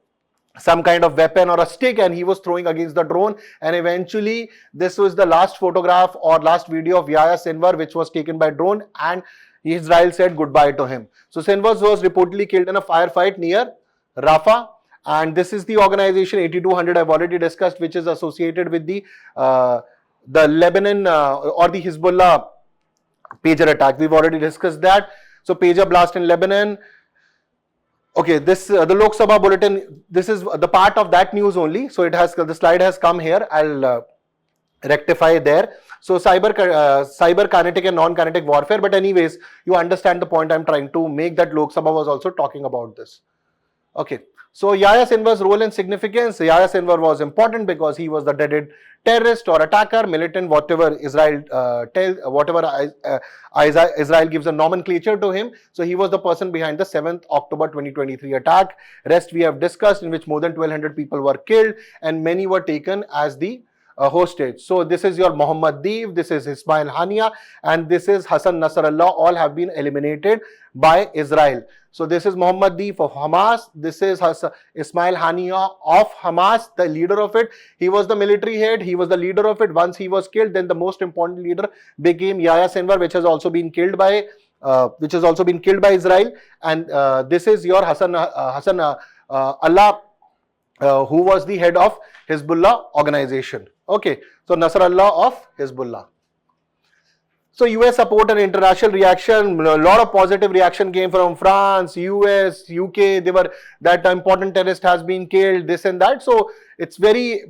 some kind of weapon or a stick, and he was throwing against the drone. And eventually this was the last photograph or last video of Yahya Sinwar, which was taken by drone, and Israel said goodbye to him. So Sinwar was reportedly killed in a firefight near Rafah, And this is the organization 8200 I've already discussed, which is associated with the Lebanon or the Hezbollah pager attack. We've already discussed that. So pager blast in Lebanon. Okay, this the Lok Sabha bulletin. This is the part of that news only. So it has, the slide has come here. I'll rectify there. So cyber kinetic and non-kinetic warfare. But anyways, you understand the point I'm trying to make, that Lok Sabha was also talking about this. Okay. So Yahya Sinwar's role and significance. Yahya Sinwar was important because he was the dreaded terrorist or attacker, militant, whatever Israel Israel gives a nomenclature to him. So he was the person behind the 7th October 2023 attack. Rest we have discussed, in which more than 1200 people were killed and many were taken as the hostage. So this is your Muhammad Deeb, this is Ismail Hania, and this is Hassan Nasrallah. All have been eliminated by Israel. So this is Muhammad Deeb of Hamas. This is Ismail Hania of Hamas, the leader of it. He was the military head. He was the leader of it. Once he was killed, then the most important leader became Yahya Sinwar, which has also been killed by Israel. And this is your Hassan Allah, who was the head of Hezbollah organization. Okay, so Nasrallah of Hezbollah. So US support and international reaction, a lot of positive reaction came from France, US, UK. They were, that important terrorist has been killed, this and that. So it's very,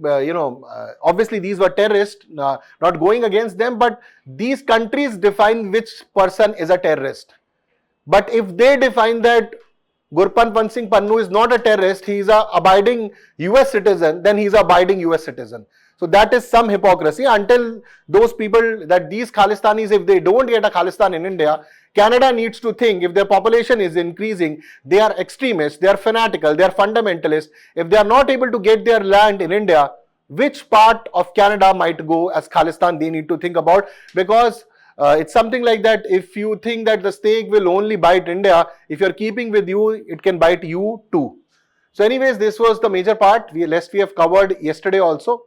obviously these were terrorists, not going against them, but these countries define which person is a terrorist. But if they define that Gurpant Singh Pannu is not a terrorist, he is a abiding US citizen, then he is a abiding US citizen. So that is some hypocrisy. Until those people, that these Khalistanis, if they don't get a Khalistan in India, Canada needs to think, if their population is increasing, they are extremists, they are fanatical, they are fundamentalists. If they are not able to get their land in India, which part of Canada might go as Khalistan, they need to think about. Because it's something like that, if you think that the snake will only bite India, if you're keeping with you, it can bite you too. So anyways, this was the major part. We have covered yesterday also.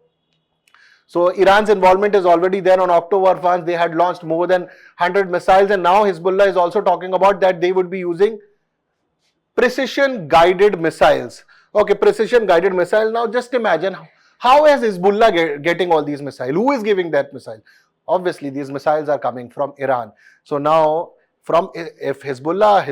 So Iran's involvement is already there. On October 1st, they had launched more than 100 missiles, and now Hezbollah is also talking about that they would be using precision guided missiles. Okay, precision guided missile. Now just imagine, how is Hezbollah getting all these missiles? Who is giving that missile? Obviously, these missiles are coming from Iran. So now, if Hezbollah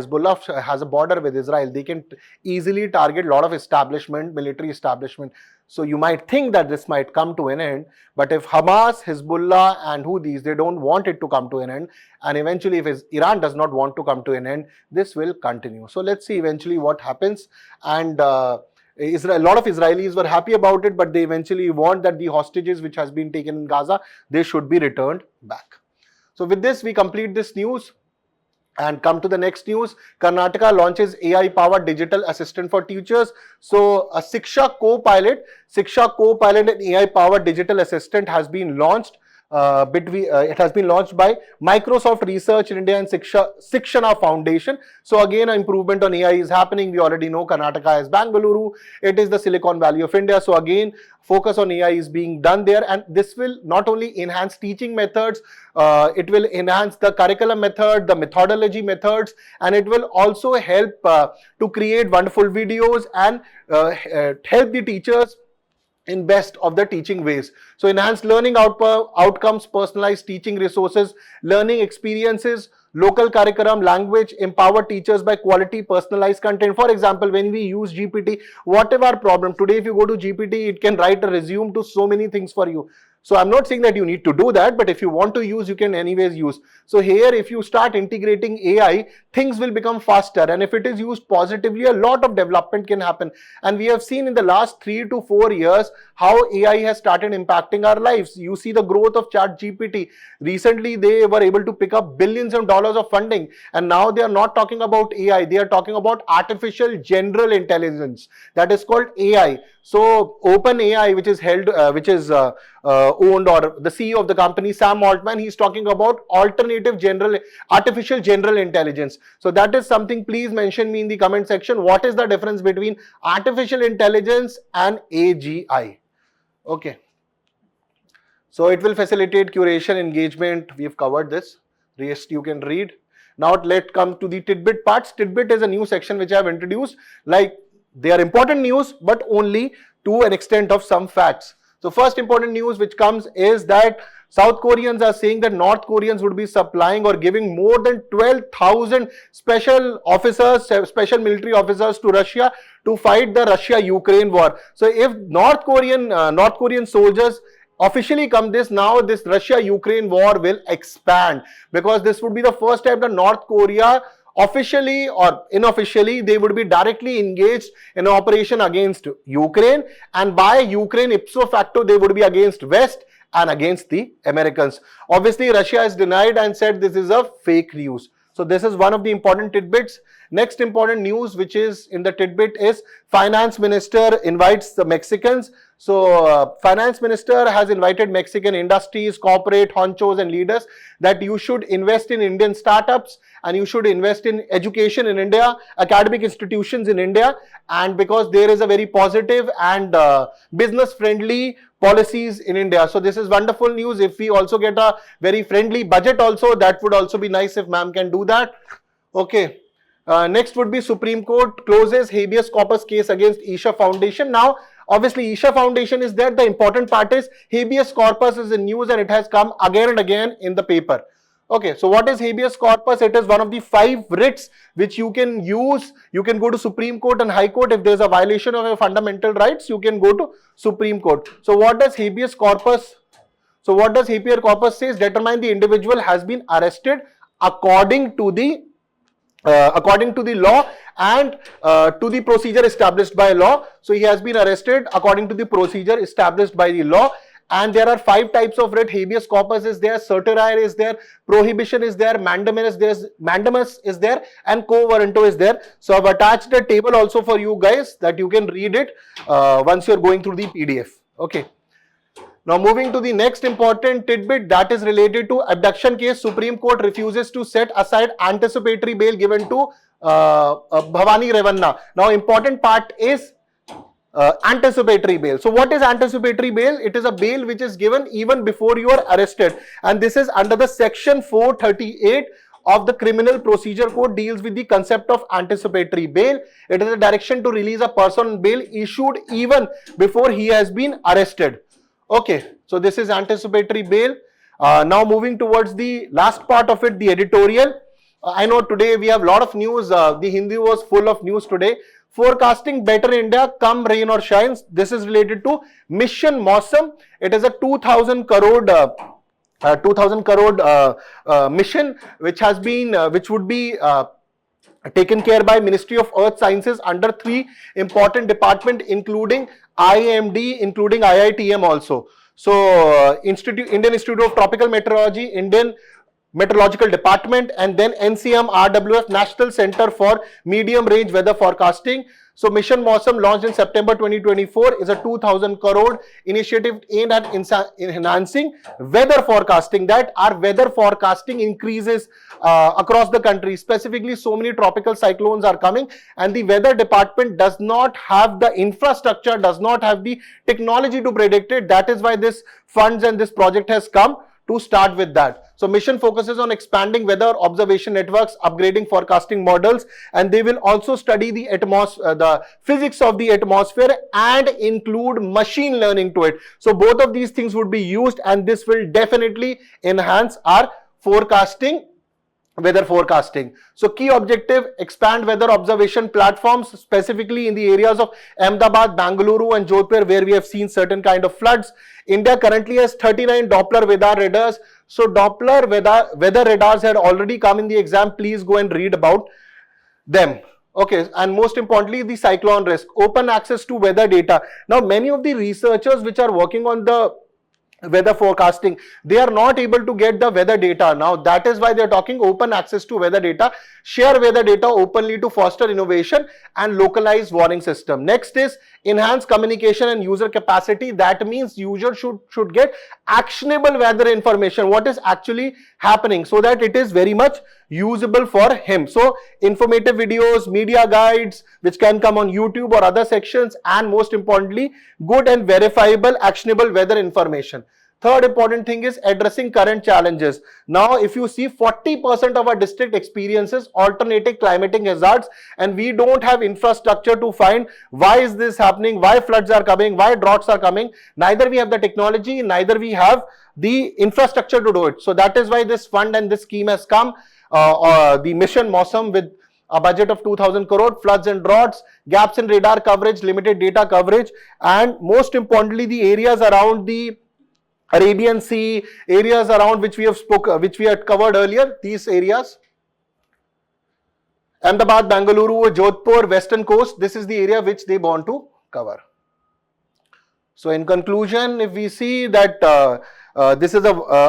has a border with Israel, they can easily target a lot of establishment, military establishment. So you might think that this might come to an end, but if Hamas, Hezbollah and Houthis, they don't want it to come to an end, and eventually if Iran does not want to come to an end, this will continue. So let's see eventually what happens. And a lot of Israelis were happy about it, but they eventually want that the hostages which has been taken in Gaza, they should be returned back. So with this, we complete this news and come to the next news. Karnataka launches AI-powered digital assistant for teachers. So a Siksha Co-Pilot and AI-powered digital assistant has been launched. It has been launched by Microsoft Research in India and Sikshana Foundation. So again, an improvement on AI is happening. We already know Karnataka is Bangalore. It is the Silicon Valley of India. So again, focus on AI is being done there, and this will not only enhance teaching methods, it will enhance the curriculum method, the methodology methods, and it will also help to create wonderful videos and help the teachers in best of the teaching ways. So enhanced learning outcomes, personalized teaching resources, learning experiences, local curriculum, language, empower teachers by quality personalized content. For example, when we use GPT, whatever problem, today if you go to GPT, it can write a resume to so many things for you. So I'm not saying that you need to do that, but if you want to use, you can anyways use. So here, if you start integrating AI, things will become faster, and if it is used positively, a lot of development can happen. And we have seen in the last 3 to 4 years how AI has started impacting our lives. You see the growth of ChatGPT. Recently, they were able to pick up billions of dollars of funding, and now they are not talking about AI, they are talking about artificial general intelligence, that is called AI. So OpenAI, which is owned, or the CEO of the company, Sam Altman, he's talking about artificial general intelligence. So that is something, please mention me in the comment section. What is the difference between artificial intelligence and AGI? Okay. So it will facilitate curation, engagement. We have covered this. Rest you can read. Now let's come to the tidbit parts. Tidbit is a new section which I have introduced. Like They are important news, but only to an extent of some facts. So first important news which comes is that South Koreans are saying that North Koreans would be supplying or giving more than 12,000 special officers, special military officers to Russia to fight the Russia-Ukraine war. So if North Korean soldiers officially come this Russia-Ukraine war will expand, because this would be the first time that North Korea officially or unofficially they would be directly engaged in an operation against Ukraine, and by Ukraine ipso facto they would be against West and against the Americans. Obviously Russia has denied and said this is a fake news. So this is one of the important tidbits. Next important news which is in the tidbit is Finance Minister invites the Mexicans. So Finance Minister has invited Mexican industries, corporate honchos and leaders that you should invest in Indian startups and you should invest in education in India, academic institutions in India, and because there is a very positive and business friendly policies in India. So this is wonderful news. If we also get a very friendly budget also, that would also be nice if ma'am can do that. Okay. Next would be Supreme Court closes habeas corpus case against Isha Foundation. Now, obviously Isha Foundation is there. The important part is habeas corpus is in news and it has come again and again in the paper. Okay, so what is habeas corpus? It is one of the 5 writs which you can use. You can go to Supreme Court and High Court. If there is a violation of your fundamental rights, you can go to Supreme Court. So what does habeas corpus? So what does habeas corpus says? Determine the individual has been arrested according to the law and to the procedure established by law. So he has been arrested according to the procedure established by the law. And there are 5 types of writ. Habeas corpus is there, certiorari is there, prohibition is there, mandamus is there, and quo warranto is there. So I've attached a table also for you guys that you can read it once you're going through the PDF. Okay. Now moving to the next important tidbit, that is related to abduction case. Supreme Court refuses to set aside anticipatory bail given to Bhavani Revanna. Now important part is anticipatory bail. So what is anticipatory bail? It is a bail which is given even before you are arrested, and this is under the section 438 of the Criminal Procedure Code, deals with the concept of anticipatory bail. It is a direction to release a person on bail issued even before he has been arrested. Okay, so this is anticipatory bail. Now moving towards the last part of it, the editorial. I know today we have a lot of news. The Hindu was full of news today. Forecasting better India, come rain or shines. This is related to Mission Mausam. It is a 2,000 crore mission which has been, which would be taken care by Ministry of Earth Sciences under 3 important departments, including IMD, including IITM also. So Indian Institute of Tropical Meteorology, Indian Meteorological Department, and then NCM RWF, National Center for Medium Range Weather Forecasting. So Mission Mausam, launched in September 2024, is a 2,000 crore initiative aimed at enhancing weather forecasting. That our weather forecasting increases across the country. Specifically, so many tropical cyclones are coming and the weather department does not have the infrastructure, does not have the technology to predict it. That is why this funds and this project has come to start with that. So mission focuses on expanding weather observation networks, upgrading forecasting models, and they will also study the the physics of the atmosphere and include machine learning to it. So both of these things would be used, and this will definitely enhance our forecasting, weather forecasting. So key objective, expand weather observation platforms, specifically in the areas of Ahmedabad, Bangalore and Jodhpur, where we have seen certain kind of floods. India currently has 39 Doppler weather radars. So Doppler weather radars had already come in the exam. Please go and read about them. Okay, and most importantly, the cyclone risk, open access to weather data. Now, many of the researchers which are working on the weather forecasting, they are not able to get the weather data. Now that is why they are talking open access to weather data, share weather data openly to foster innovation and localized warning system. Next is enhance communication and user capacity. That means user should get actionable weather information, what is actually happening, so that it is very much usable for him. So informative videos, media guides which can come on YouTube or other sections, and most importantly good and verifiable actionable weather information. Third important thing is addressing current challenges. Now, if you see 40% of our district experiences alternating climatic hazards, and we don't have infrastructure to find why is this happening, why floods are coming, why droughts are coming. Neither we have the technology, neither we have the infrastructure to do it. So that is why this fund and this scheme has come, the mission Mausam, with a budget of 2000 crore, floods and droughts, gaps in radar coverage, limited data coverage, and most importantly, the areas around the Arabian Sea, areas around which we had covered earlier, these areas. Ahmedabad, Bengaluru, Jodhpur, Western Coast, this is the area which they want to cover. So in conclusion, if we see that this is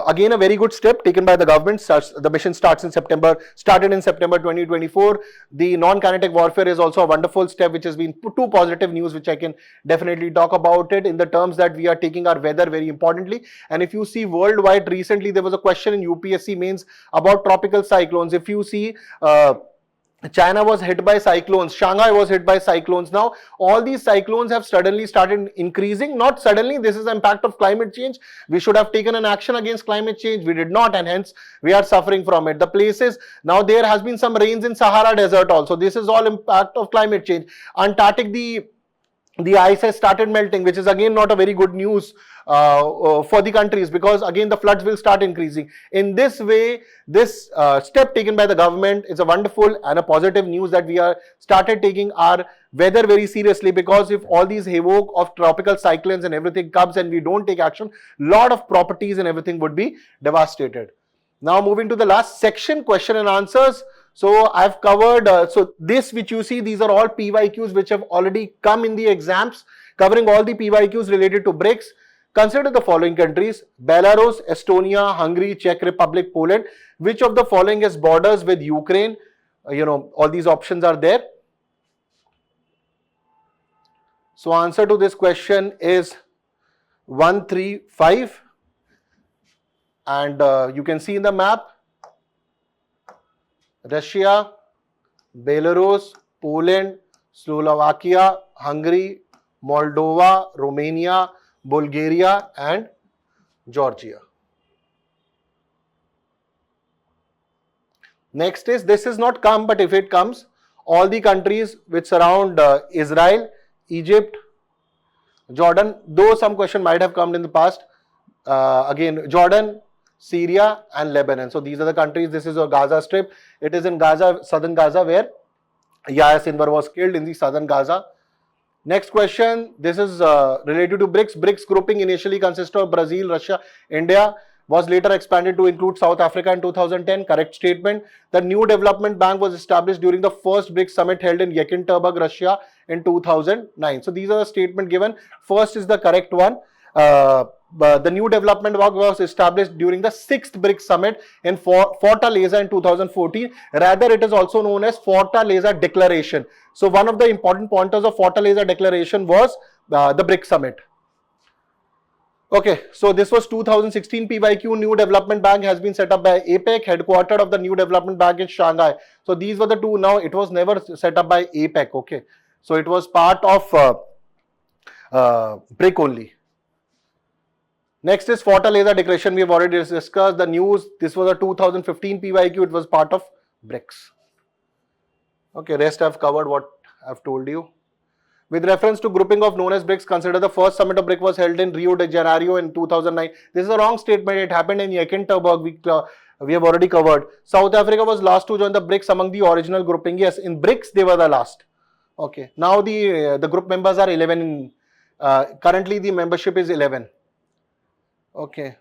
again a very good step taken by the government. The mission started in September 2024. The non-kinetic warfare is also a wonderful step, which has been two positive news, which I can definitely talk about it in the terms that we are taking our weather very importantly. And if you see worldwide, recently there was a question in UPSC mains about tropical cyclones. If you see China was hit by cyclones, Shanghai was hit by cyclones. Now, all these cyclones have suddenly started increasing. Not suddenly, this is the impact of climate change. We should have taken an action against climate change. We did not, and hence we are suffering from it. The places, now there has been some rains in Sahara Desert also. This is all impact of climate change. Antarctic, the ice has started melting, which is again not a very good news for the countries, because again the floods will start increasing. In this way, this step taken by the government is a wonderful and a positive news that we are started taking our weather very seriously, because if all these havoc of tropical cyclones and everything comes and we don't take action, lot of properties and everything would be devastated. Now moving to the last section, question and answers. So I've covered, so this which you see, these are all PYQs which have already come in the exams, covering all the PYQs related to BRICS. Consider the following countries: Belarus, Estonia, Hungary, Czech Republic, Poland. Which of the following has borders with Ukraine? All these options are there. So answer to this question is 1, 3, 5. And you can see in the map, Russia, Belarus, Poland, Slovakia, Hungary, Moldova, Romania, Bulgaria and Georgia. Next is, this is not come, but if it comes, all the countries which surround Israel, Egypt, Jordan, though some question might have come in the past, again Jordan, Syria and Lebanon. So these are the countries. This is a Gaza Strip. It is in Gaza, southern Gaza, where Yahya Sinwar was killed, in the southern Gaza. Next question, this is related to BRICS. BRICS grouping initially consisted of Brazil, Russia, India, was later expanded to include South Africa in 2010. Correct statement. The new development bank was established during the first BRICS summit held in Yekaterinburg, Russia in 2009. So these are the statement given. First is the correct one. The new development bank was established during the 6th BRICS summit in Fortaleza in 2014. Rather, it is also known as Fortaleza Declaration. So one of the important pointers of Fortaleza Declaration was the BRICS summit. Okay, so this was 2016 PYQ. New Development Bank has been set up by APEC, headquartered of the New Development Bank in Shanghai. So these were the two. Now it was never set up by APEC. Okay, so it was part of BRIC only. Next is Fortaleza Declaration. We have already discussed the news. This was a 2015 PYQ. It was part of BRICS. Okay, rest I've covered what I've told you. With reference to grouping of known as BRICS, consider the first summit of BRICS was held in Rio de Janeiro in 2009. This is a wrong statement. It happened in Yekaterinburg. We have already covered. South Africa was last to join the BRICS among the original grouping. Yes, in BRICS they were the last. Okay, now the group members are 11. Currently the membership is 11. Okay.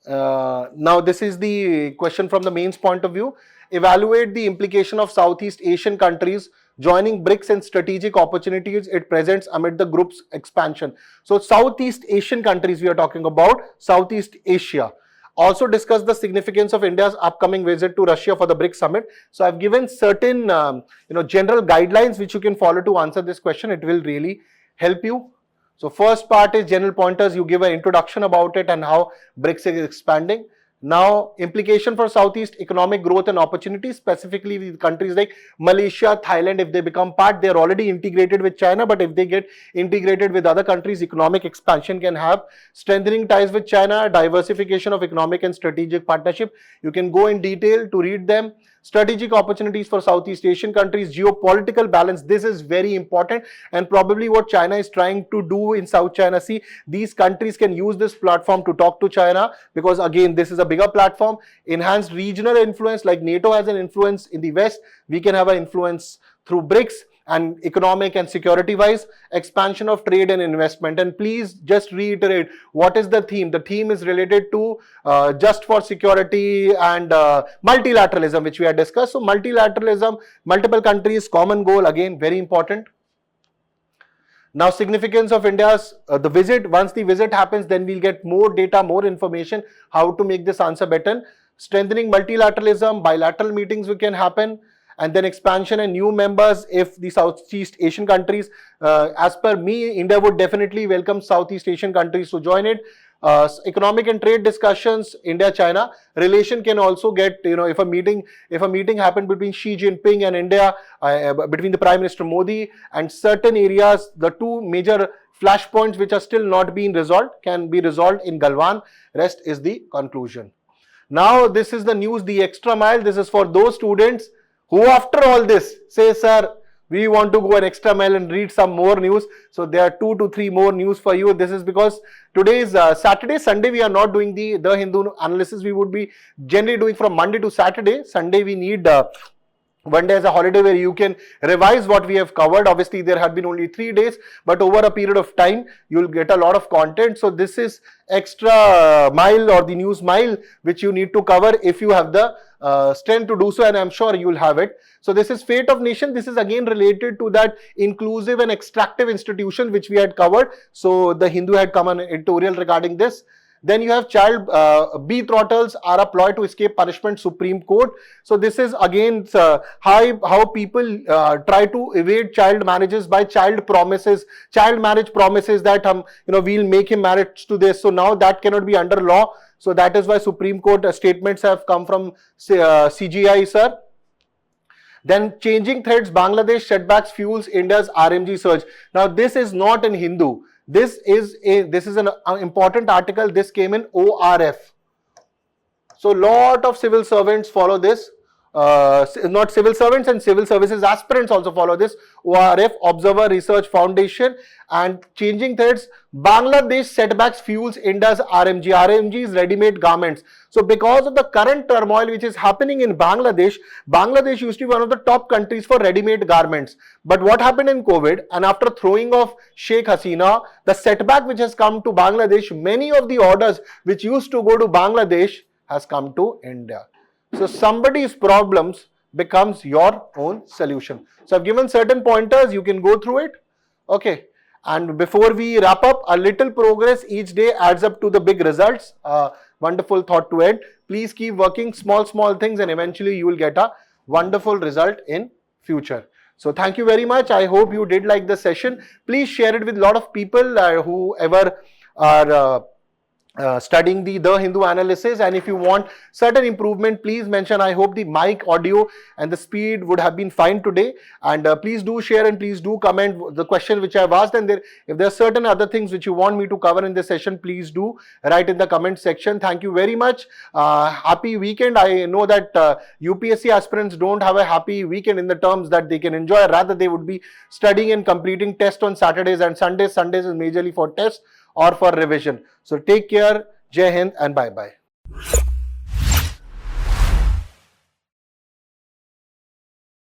Now this is the question from the mains point of view. Evaluate the implication of Southeast Asian countries joining BRICS and strategic opportunities it presents amid the group's expansion. So Southeast Asian countries we are talking about, Southeast Asia. Also discuss the significance of India's upcoming visit to Russia for the BRICS summit. So I've given certain general guidelines which you can follow to answer this question. It will really help you. So first part is general pointers. You give an introduction about it and how BRICS is expanding. Now, implication for Southeast economic growth and opportunities, specifically with countries like Malaysia, Thailand, if they become part, they're already integrated with China, but if they get integrated with other countries, economic expansion can have. Strengthening ties with China, diversification of economic and strategic partnership. You can go in detail to read them. Strategic opportunities for Southeast Asian countries, geopolitical balance. This is very important, and probably what China is trying to do in South China Sea. These countries can use this platform to talk to China, because again, this is a bigger platform. Enhanced regional influence, like NATO has an influence in the West, we can have an influence through BRICS. And economic and security wise, expansion of trade and investment. And please just reiterate, what is the theme? The theme is related to just for security and multilateralism, which we had discussed. So multilateralism, multiple countries, common goal, again very important. Now, significance of India's the visit. Once the visit happens, then we'll get more data, more information, how to make this answer better. Strengthening multilateralism, bilateral meetings we can happen. And then expansion and new members if the Southeast Asian countries, as per me, India would definitely welcome Southeast Asian countries to join it. Economic and trade discussions, India-China relation can also get, if a meeting happened between Xi Jinping and India, between the Prime Minister Modi, and certain areas, the two major flashpoints which are still not being resolved can be resolved in Galwan. Rest is the conclusion. Now, this is the news, the extra mile. This is for those students who after all this say, sir, we want to go an extra mile and read some more news. So there are 2 to 3 more news for you. This is because today is Saturday. Sunday we are not doing the Hindu analysis. We would be generally doing from Monday to Saturday. Sunday we need one day as a holiday where you can revise what we have covered. Obviously, there have been only 3 days, but over a period of time, you'll get a lot of content. So this is extra mile or the news mile, which you need to cover if you have the strength to do so, and I'm sure you'll have it. So this is fate of nation. This is again related to that inclusive and extractive institution which we had covered. So the Hindu had come an editorial regarding this. Then you have child betrothals are a ploy to escape punishment, Supreme Court. So this is again how people try to evade child marriages by child marriage promises that we'll make him married to this. So now that cannot be under law. So that is why Supreme Court statements have come from CGI, sir. Then changing threads, Bangladesh setbacks fuels India's RMG surge. Now this is not in Hindu. This is an important article. This came in ORF. So lot of civil servants follow this. Not civil servants, and civil services aspirants also follow this. ORF, Observer Research Foundation. And changing threads, Bangladesh setbacks fuels India's RMG. RMG is ready-made garments. So because of the current turmoil which is happening in Bangladesh, Bangladesh used to be one of the top countries for ready-made garments. But what happened in COVID, and after throwing off Sheikh Hasina, the setback which has come to Bangladesh, many of the orders which used to go to Bangladesh has come to India. So somebody's problems becomes your own solution. So I've given certain pointers, you can go through it. Okay. And before we wrap up, a little progress each day adds up to the big results. Wonderful thought to end. Please keep working small things, and eventually you will get a wonderful result in future. So thank you very much. I hope you did like the session. Please share it with a lot of people whoever are studying the Hindu analysis, and if you want certain improvement, please mention. I hope the mic audio and the speed would have been fine today, and please do share and please do comment the question which I have asked, and if there are certain other things which you want me to cover in this session, please do write in the comment section. Thank you very much. Happy weekend. I know that UPSC aspirants don't have a happy weekend in the terms that they can enjoy, rather they would be studying and completing tests on Saturdays and Sundays. Sundays is majorly for tests or for revision. So take care, Jai Hind and bye-bye.